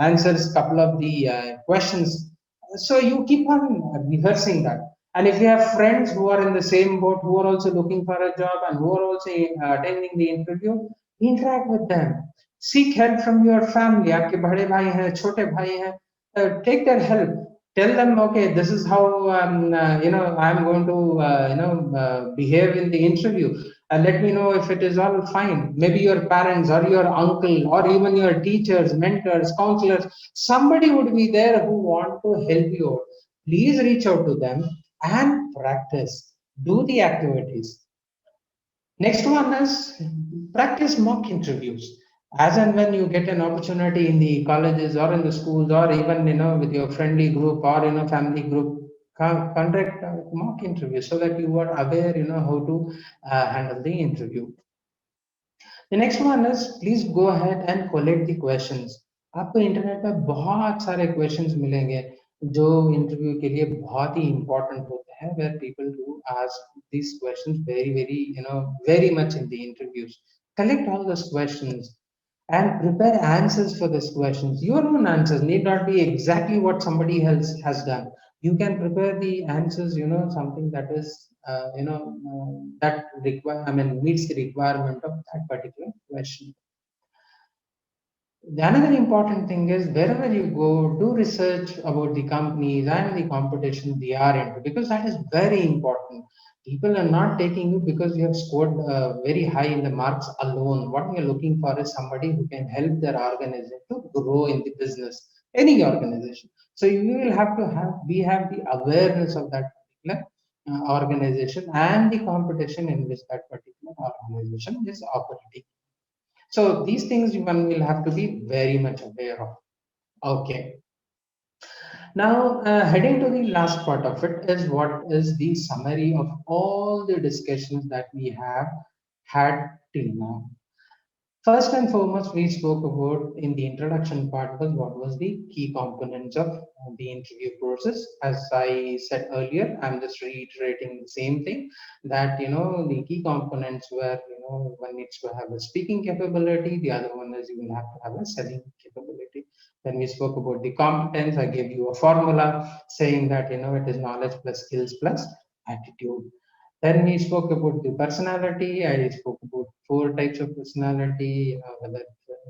answer a couple of the questions? So you keep on rehearsing that. And if you have friends who are in the same boat, who are also looking for a job and who are also attending the interview, interact with them. Seek help from your family. आपके बड़े भाई हैं, छोटे भाई हैं, take their help. Tell them, okay, this is how I'm going to behave in the interview. Let me know if it is all fine. Maybe your parents or your uncle or even your teachers, mentors, counselors, somebody would be there who want to help you out. Please reach out to them and practice. Do the activities. Next one is practice mock interviews. As and when you get an opportunity in the colleges or in the schools or even with your friendly group or family group, conduct mock interviews so that you are aware how to handle the interview. The next one is please go ahead and collect the questions. आपको internet पे बहुत सारे questions मिलेंगे जो interview के लिए बहुत ही important होते हैं, where people do ask these questions very much in the interviews. Collect all those questions and prepare answers for these questions. Your own answers need not be exactly what somebody else has done. You can prepare the answers, something that is that meets the requirement of that particular question. Another important thing is wherever you go, do research about the companies and the competition they are into, because that is very important. People are not taking you because you have scored very high in the marks alone. What we are looking for is somebody who can help their organization to grow in the business, any organization. So you will have to have the awareness of that particular organization and the competition in which that particular organization is operating. So these things one will have to be very much aware of. Okay. Now, heading to the last part of it is what is the summary of all the discussions that we have had till now. First and foremost, we spoke about in the introduction part was what was the key components of the interview process. As I said earlier, I'm just reiterating the same thing that the key components were one needs to have a speaking capability, the other one is you will have to have a selling capability. Then we spoke about the competence. I gave you a formula saying that it is knowledge plus skills plus attitude. Then we spoke about the personality. I spoke about 4 types of personality, whether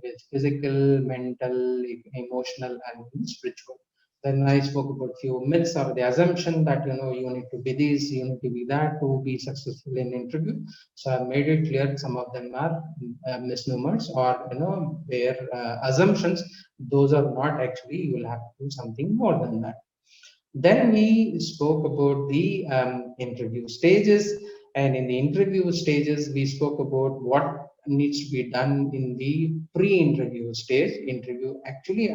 it's physical, mental, emotional, and spiritual. Then I spoke about few myths or the assumption that you need to be this, you need to be that to be successful in interview. So I made it clear some of them are misnomers or their assumptions. Those are not actually. You will have to do something more than that. Then we spoke about the interview stages, and in the interview stages, we spoke about what needs to be done in the pre-interview stage. Interview actually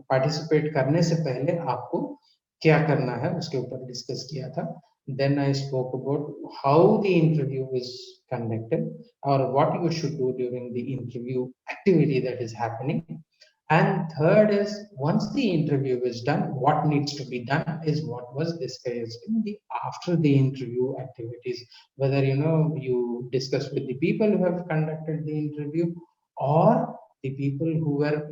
participate करने से पहले आपको क्या करना है उसके ऊपर discuss किया था. Then I spoke about how the interview is conducted or what you should do during the interview activity that is happening. And third is once the interview is done, what needs to be done is what was discussed in the after the interview activities. Whether you discuss with the people who have conducted the interview or the people who were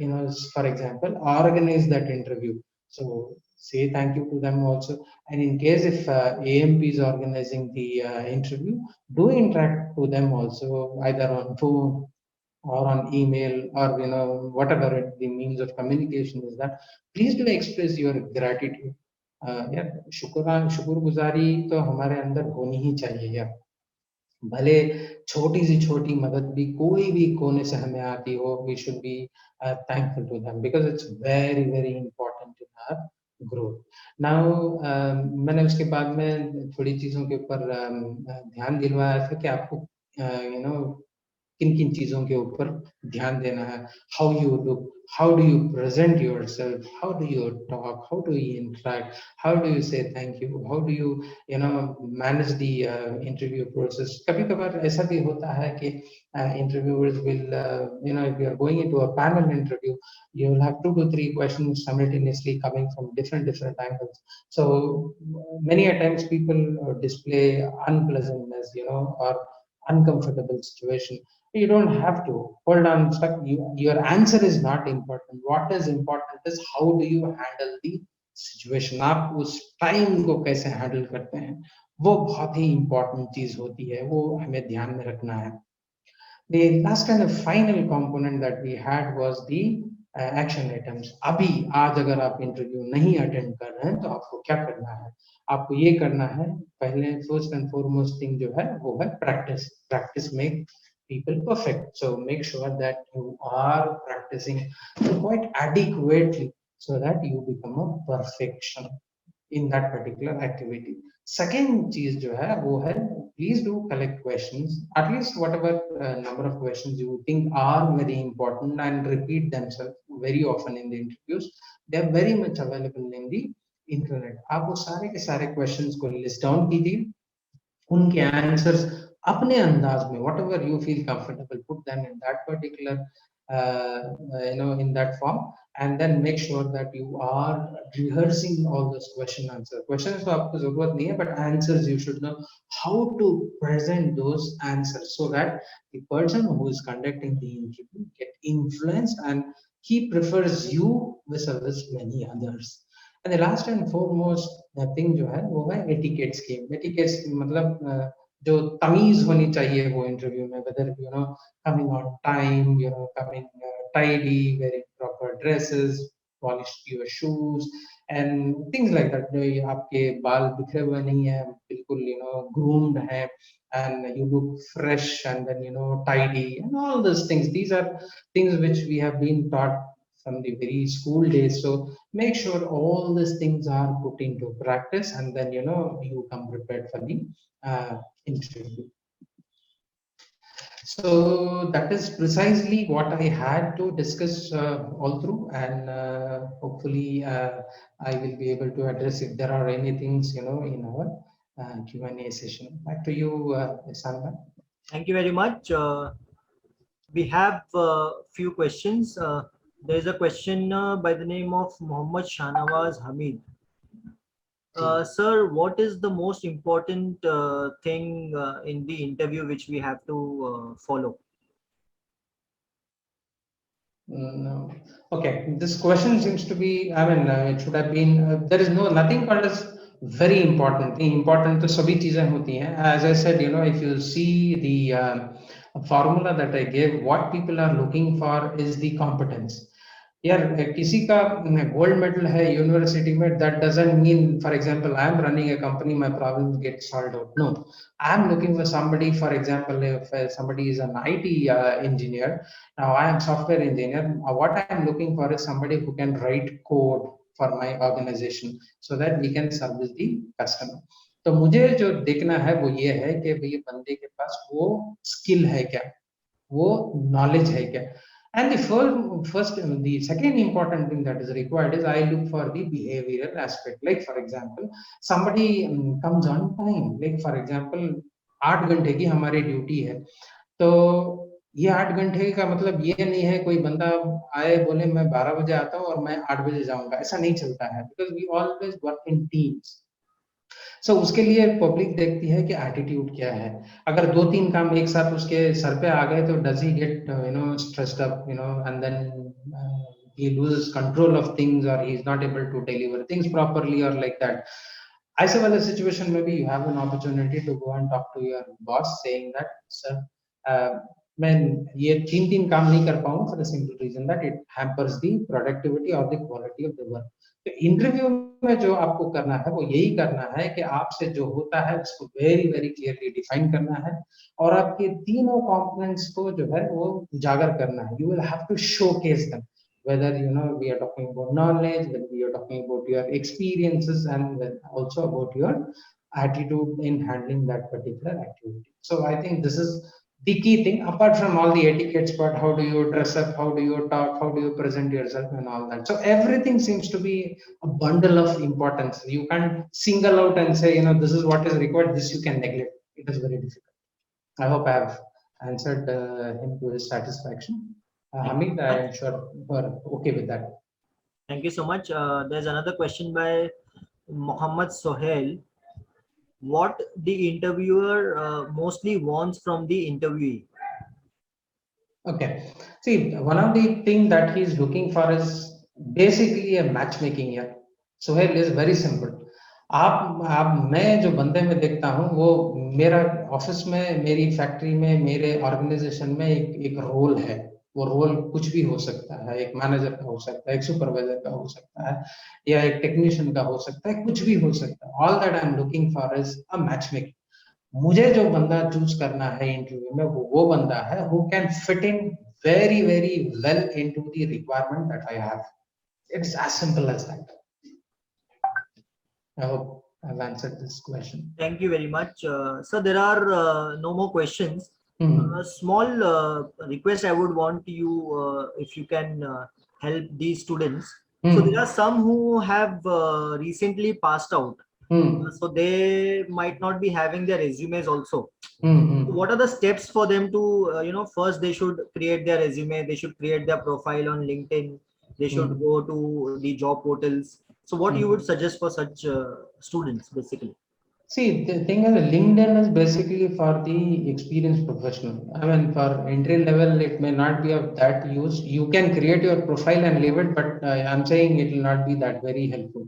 for example organized that interview. So say thank you to them also. And in case if AMP is organizing the interview, do interact to them also either on phone or on email or whatever the means of communication is, that please do express your gratitude. यार शुक्रगुजारी तो हमारे अंदर होनी ही चाहिए यार। भले छोटी सी छोटी मदद भी कोई भी कोने से हमें आती हो, we should be thankful to them because it's very very important in our growth. Now मैंने उसके बाद में थोड़ी चीजों के ऊपर ध्यान दिलवाया था कि आपको यू नो किन किन चीजों के ऊपर ध्यान देना है। How you look, how do you present yourself, how do you talk, how do you interact, how do you say thank you, how do you know manage the interview process. कभी कभार ऐसा भी होता है कि interviewers will if you are going into a panel interview, you will have 2 to 3 questions simultaneously coming from different angles. So many a times people display unpleasantness, or uncomfortable situation. You don't have to hold on stuck. Your answer is not important. What is important is how do you handle the situation. आप उस time को कैसे handle करते हैं, वो बहुत ही important चीज होती है, वो हमें ध्यान में रखना है। The last and the final component that we had was the action items. अभी आज अगर आप इंटरव्यू नहीं अटेंड कर रहे हैं तो आपको क्या करना है? आपको ये करना है, पहले फर्स्ट एंड फॉरमोस्ट थिंग जो है वो है practice. Practice make people perfect. So make sure that you are practicing quite adequately so that you become a perfection in that particular activity. Second चीज जो है वो है, please do collect questions, at least whatever number of questions you think are very important and repeat themselves very often in the interviews. They are very much available in the internet. आप वो सारे के सारे questions को list down कीजिए, उनके answers अपने अंदाज में whatever you feel comfortable put them in that particular in that form, and then make sure that you are rehearsing all those questions तो आपको जरूरत नहीं है, but answers you should know how to present those answers so that the person who is conducting the interview get influenced and he prefers you versus many others. And the last and foremost thing जो है वो है etiquette scheme. Etiquette मतलब जो तमीज होनी चाहिए वो इंटरव्यू में, whether coming on time, coming tidy, wearing proper dresses, polished your shoes and things like that. आपके बाल बिखरे हुए नहीं है, बिल्कुल groomed है, and you look fresh and then tidy and all those things. These are things which we have been taught from the very school days. So make sure all these things are put into practice, and then you come prepared for the interview. So that is precisely what I had to discuss all through, and hopefully I will be able to address if there are any things in our Q&A session. Back to you, Sandra. Thank you very much. We have a few questions. There is a question by the name of Muhammad Shanawaz Hamid. Sir, what is the most important thing in the interview which we have to follow? No. Okay, this question seems to be, I mean, it should have been, there is nothing called as very important. The important to sabhi cheezein hoti hain. As I said, if you see the formula that I gave, what people are looking for is the competence. यार किसी का gold medal है university में, that doesn't mean, for example, I am running a company, my problems get solved out. No, I am looking for somebody, for example, if somebody is an IT engineer, now I am software engineer, what I am looking for is somebody who can write code for my organization so that we can service the customer. तो मुझे जो देखना है वो ये है कि ये बंदे के पास वो स्किल है क्या, वो नॉलेज है क्या. And the second important thing that is required is I look for the behavioral aspect. Like for example, somebody comes on time. Like for example, 8 घंटे की हमारी ड्यूटी है, तो ये 8 घंटे का मतलब ये नहीं है कोई बंदा आए बोले मैं 12 बजे आता हूँ और मैं 8 बजे जाऊंगा, ऐसा नहीं चलता है, because we always work in teams. So उसके लिए पब्लिक देखती है कि एटीट्यूड क्या है. अगर 2-3 काम एक साथ उसके सर पे आ गए तो does he get stressed up, and then he loses control of things, or he is not able to deliver things properly, or like that. ऐसे वाले situation में भी you have an opportunity to go and talk to your boss saying that sir, मैं ये 3 काम नहीं कर पाऊंगा for the simple reason that it hampers the productivity or the quality of the work. Interview में जो आपको करना है वो यही करना है कि आपसे जो होता है उसको वेरी वेरी क्लियरली डिफाइन करना है और आपके तीनों कंपोनेंट्स को जो है वो उजागर करना है. You will have to showcase them, whether we are talking about knowledge, whether we are talking about your experiences, and also about your attitude in handling that particular activity. So I think this is the key thing, apart from all the etiquettes part. How do you dress up, how do you talk, how do you present yourself, and all that. So everything seems to be a bundle of importance. You can't single out and say, this is what is required, this you can neglect. It is very difficult. I hope I have answered him to his satisfaction. Thank you Hamid, so I much. am sure you are okay with that. Thank you so much. There's another question by Mohammad Sohail. What the interviewer mostly wants from the interviewee? Okay. See, one of the thing that he's looking for is basically a matchmaking here. Sohail is very simple. आप मैं जो बंदे में देखता हूँ वो मेरा office में, मेरी फैक्ट्री में, मेरे ऑर्गेनाइजेशन में एक रोल है. वो रोल कुछ भी हो सकता है. एक मैनेजर का हो सकता है, एक सुपरवाइजर का हो सकता है, या एक टेक्नीशियन का हो सकता है, कुछ भी हो सकता है. All that I am looking for is a match making. मुझे जो बंदा चूज करना है इंटरव्यू में वो बंदा है who can fit in very very well into the requirement that I have. It's as simple as that. I hope I've answered this question. Thank you very much. So there are no more questions. A small request I would want you, if you can help these students. So there are some who have recently passed out. So they might not be having their resumes also. So what are the steps for them to, first they should create their resume, they should create their profile on LinkedIn, they should go to the job portals. So what you would suggest for such students basically? See, the thing is, LinkedIn is basically for the experienced professional. I mean, for entry level, it may not be of that use. You can create your profile and leave it, but I'm saying it will not be that very helpful.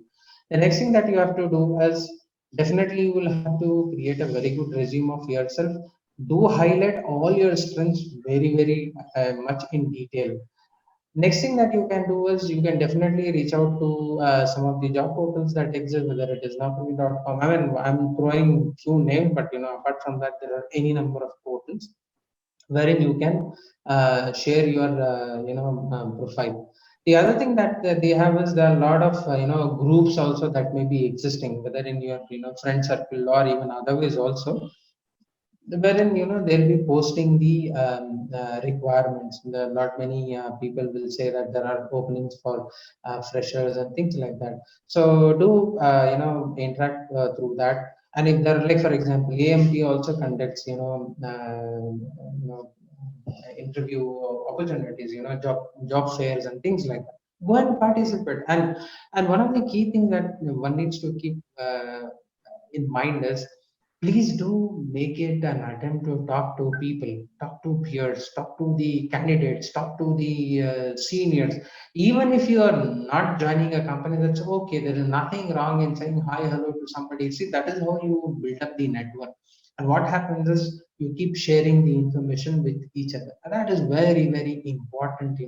The next thing that you have to do is definitely you will have to create a very good resume of yourself. Do highlight all your strengths very, very much in detail. Next thing that you can do is you can definitely reach out to some of the job portals that exist, whether it is naukri.com. I mean, I'm throwing few names, but apart from that, there are any number of portals wherein you can share your profile. The other thing that they have is there are a lot of groups also that may be existing, whether in your friend circle or even otherwise also, wherein they'll be posting the requirements. There are not many people will say that there are openings for freshers and things like that. So do interact through that. And if there are, like for example, AMT also conducts interview opportunities, job fairs and things like that. Go and participate. And one of the key things that one needs to keep in mind is, please do make it an attempt to talk to people, talk to peers, talk to the candidates, talk to the seniors. Even if you are not joining a company, that's okay. There is nothing wrong in saying hi, hello to somebody. See, that is how you build up the network. And what happens is you keep sharing the information with each other. And that is very, very important,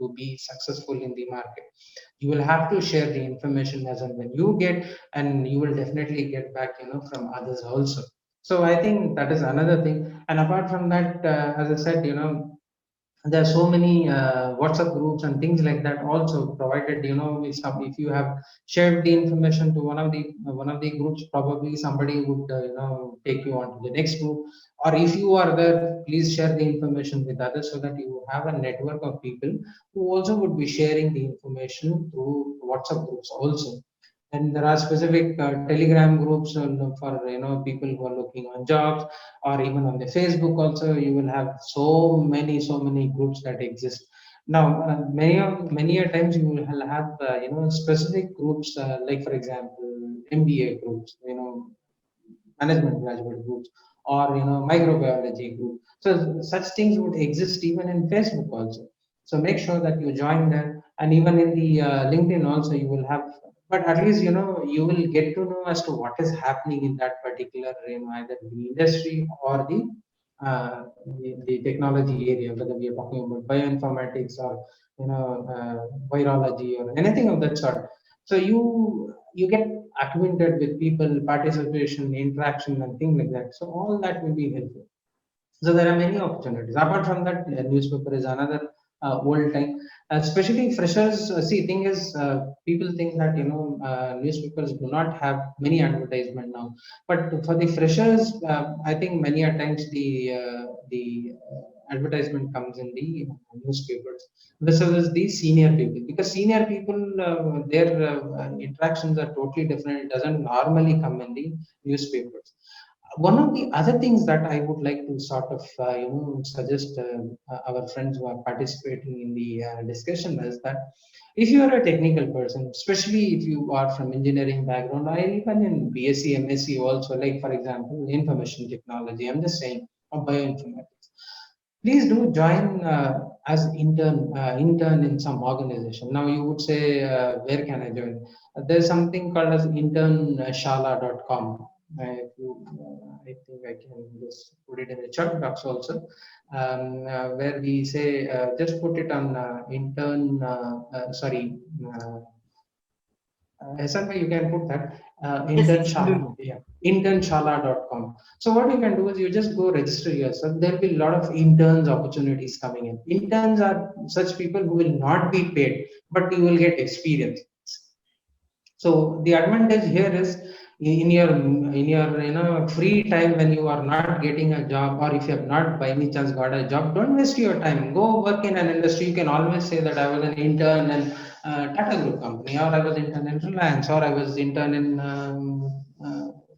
to be successful in the market. You will have to share the information as and when you get, and you will definitely get back from others also. So I think that is another thing. And apart from that, as I said, there are so many WhatsApp groups and things like that also provided. If you have shared the information to one of the groups, probably somebody would take you on to the next group. Or if you are there, please share the information with others so that you have a network of people who also would be sharing the information through WhatsApp groups also. And there are specific Telegram groups for people who are looking on jobs, or even on the Facebook also. You will have so many groups that exist. Now, many a times you will have specific groups, like for example MBA groups, management graduate groups, or microbiology group. So such things would exist even in Facebook also. So make sure that you join them. And even in the LinkedIn also you will have, but at least you will get to know as to what is happening in that particular either the industry or the technology area, whether we are talking about bioinformatics or virology or anything of that sort. So you get acquainted with people, participation, interaction, and things like that. So all that will be helpful. So there are many opportunities. Apart from that, newspaper is another old time. Especially freshers. See, thing is, people think that newspapers do not have many advertisement now. But for the freshers, I think many a times the advertisement comes in the newspapers versus the senior people, because senior people their interactions are totally different. It doesn't normally come in the newspapers. One of the other things that I would like to sort of suggest our friends who are participating in the discussion is that if you are a technical person, especially if you are from engineering background, or even in BSc, MSc also, like for example, information technology, I'm just saying, or bioinformatics, please do join as intern in some organization. Now you would say, where can I join? There's something called as internshala.com. If you, I think I can just put it in the chat box also, where we say just put it on Hasan, you can put that Yes, yes, I'm doing internshala, it. yeah, internshala.com. So what you can do is you just go register yourself. There'll be a lot of interns opportunities coming in. Interns are such people who will not be paid, but you will get experience. So the advantage here is in your free time when you are not getting a job, or if you have not by any chance got a job, don't waste your time. Go work in an industry. You can always say that I was an intern in Tata Group company, or I was intern in Reliance, or I was intern in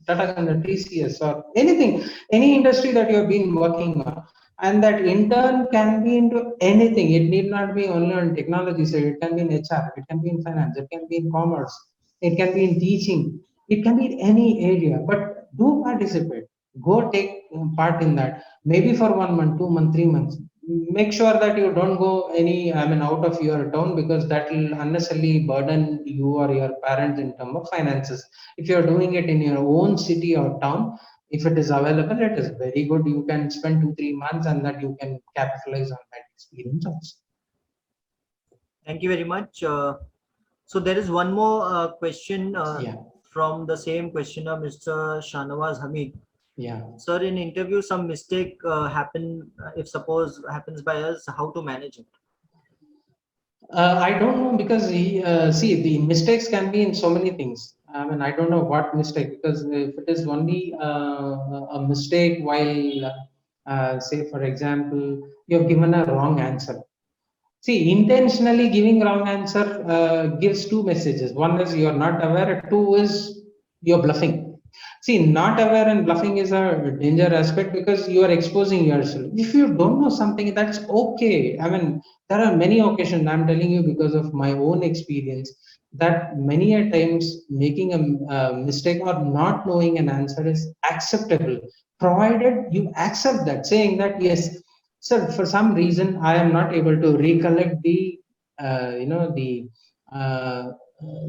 Tata TCS, or anything, any industry that you have been working on. And that intern can be into anything. It need not be only on technology side. It can be in HR. It can be in finance. It can be in commerce. It can be in teaching. It can be in any area. But do participate. Go take part in that. Maybe for 1 month, 2 months, 3 months. Make sure that you don't go out of your town, because that will unnecessarily burden you or your parents in terms of finances. If you're doing it in your own city or town, if it is available, it is very good. You can spend 2 3 months, and that you can capitalize on that experience also. Thank you very much. So there is one more question Yeah, from the same questioner, Mr. Shanawaz Hamid. yeah. Sir, in interview, some mistake happen. If suppose happens by us, how to manage it? I don't know, because see, the mistakes can be in so many things. I mean, I don't know what mistake, because if it is only a mistake while, say, for example, you have given a wrong answer. See, intentionally giving wrong answer gives two messages. One is you are not aware. Two is you're bluffing. See, not aware and bluffing is a danger aspect, because you are exposing yourself. If you don't know something, that's okay. I mean, there are many occasions, I'm telling you because of my own experience, that many a times making a mistake or not knowing an answer is acceptable, provided you accept that, saying that, yes, sir, for some reason I am not able to recollect uh,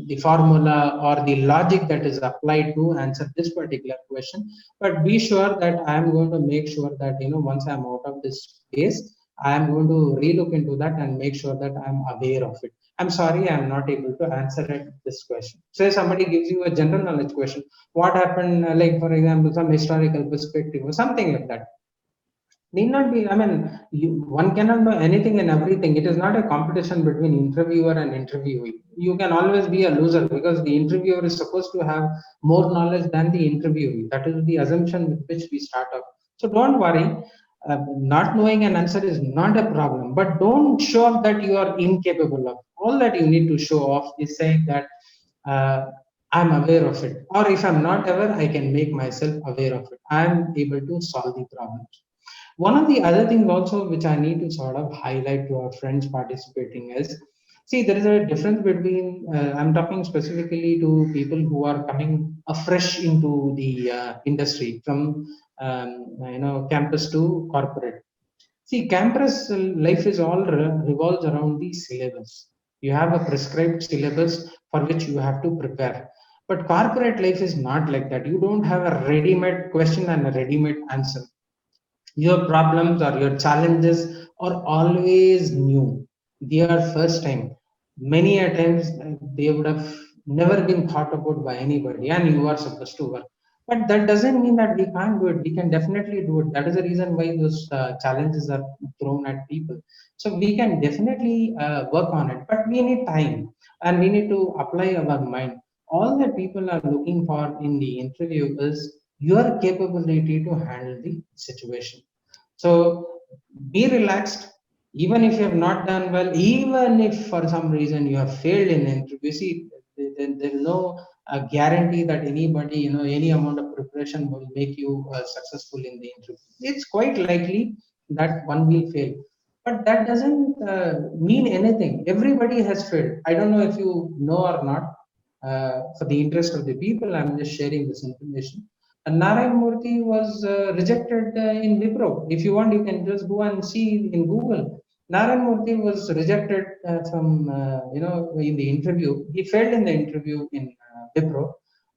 the formula or the logic that is applied to answer this particular question. But be sure that I am going to make sure that, once I am out of this space, I am going to relook into that and make sure that I am aware of it. I'm sorry, I am not able to answer this question. Say somebody gives you a general knowledge question, what happened, like for example, some historical perspective or something like that. Need not be, I mean, one cannot know anything and everything. It is not a competition between interviewer and interviewee. You can always be a loser, because the interviewer is supposed to have more knowledge than the interviewee. That is the assumption with which we start up. So don't worry. Not knowing an answer is not a problem, but don't show off that you are incapable of. All that you need to show off is saying that, uh, I'm aware of it, or if I'm not aware, I can make myself aware of it. I'm able to solve the problem. One of the other things also which I need to sort of highlight to our friends participating is, see, there is a difference between, I'm talking specifically to people who are coming afresh into the industry from, campus to corporate. See, campus life is all revolves around the syllabus. You have a prescribed syllabus for which you have to prepare. But corporate life is not like that. You don't have a ready-made question and a ready-made answer. Your problems or your challenges are always new. They are first time. Many a times they would have never been thought about by anybody, and you are supposed to work. But that doesn't mean that we can't do it. We can definitely do it. That is the reason why those challenges are thrown at people. So we can definitely work on it, but we need time and we need to apply our mind. All that people are looking for in the interview is your capability to handle the situation. So be relaxed, even if you have not done well, even if for some reason you have failed in the interview. See, there is no guarantee that anybody, any amount of preparation will make you successful in the interview. It's quite likely that one will fail, but that doesn't mean anything. Everybody has failed. I don't know if you know or not. For the interest of the people, I'm just sharing this information. And Narayan Murthy was rejected in Wipro. If you want, you can just go and see in Google. Narayan Murthy was rejected from, in the interview. He failed in the interview in Wipro.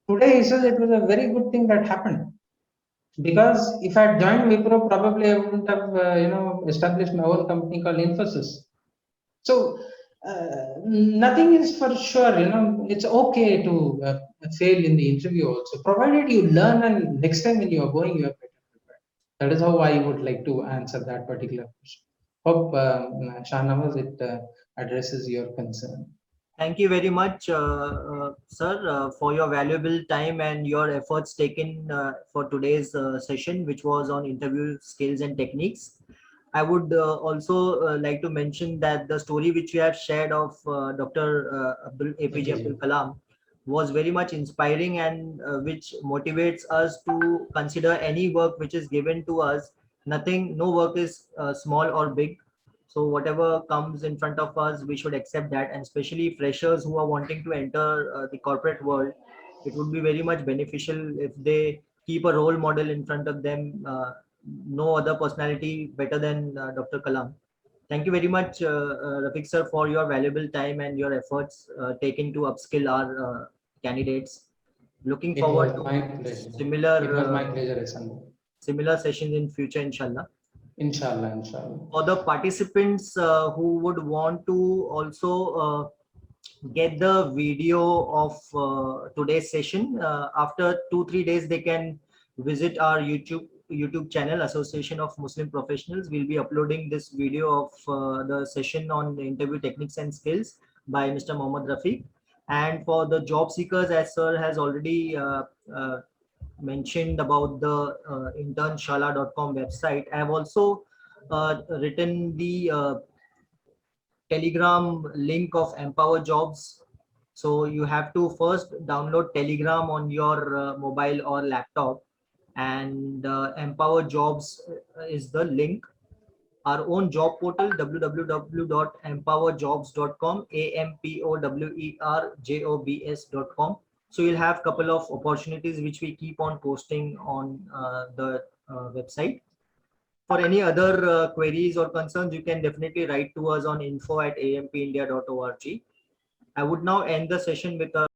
Today, he says it was a very good thing that happened, because if I had joined Wipro, probably I wouldn't have, established my own company called Infosys. So nothing is for sure. It's okay to fail in the interview also, provided you learn and next time when you are going, you are better prepared. That is how I would like to answer that particular question. Hope, Shahnawaz, it addresses your concern. Thank you very much, sir, for your valuable time and your efforts taken for today's session, which was on interview skills and techniques. I would also like to mention that the story which you have shared of Dr. Abdul APJ Abdul Kalam was very much inspiring, and which motivates us to consider any work which is given to us. Nothing, no work is small or big. So whatever comes in front of us, we should accept that. And especially freshers who are wanting to enter the corporate world, it would be very much beneficial if they keep a role model in front of them. No other personality better than Dr. Kalam. Thank you very much, Rafiq sir, for your valuable time and your efforts taken to upskill our candidates. Looking It was forward to my pleasure. It was similar my pleasure, Hasan. similar sessions in future, inshallah. Inshallah, inshallah. For the participants who would want to also get the video of today's session, after 2-3 days they can visit our YouTube channel, Association of Muslim Professionals. We'll be uploading this video of the session on the interview techniques and skills by Mr. Mohammad Rafiq. And for the job seekers, as sir has already mentioned about the internshala.com website, I have also written the Telegram link of Empower Jobs. So you have to first download Telegram on your mobile or laptop, and Empower Jobs is the link. Our own job portal, www.empowerjobs.com, AMPOWERJOBS.com. So you'll have a couple of opportunities which we keep on posting on the website. For any other queries or concerns, you can definitely write to us on info@ampindia.org. I would now end the session with a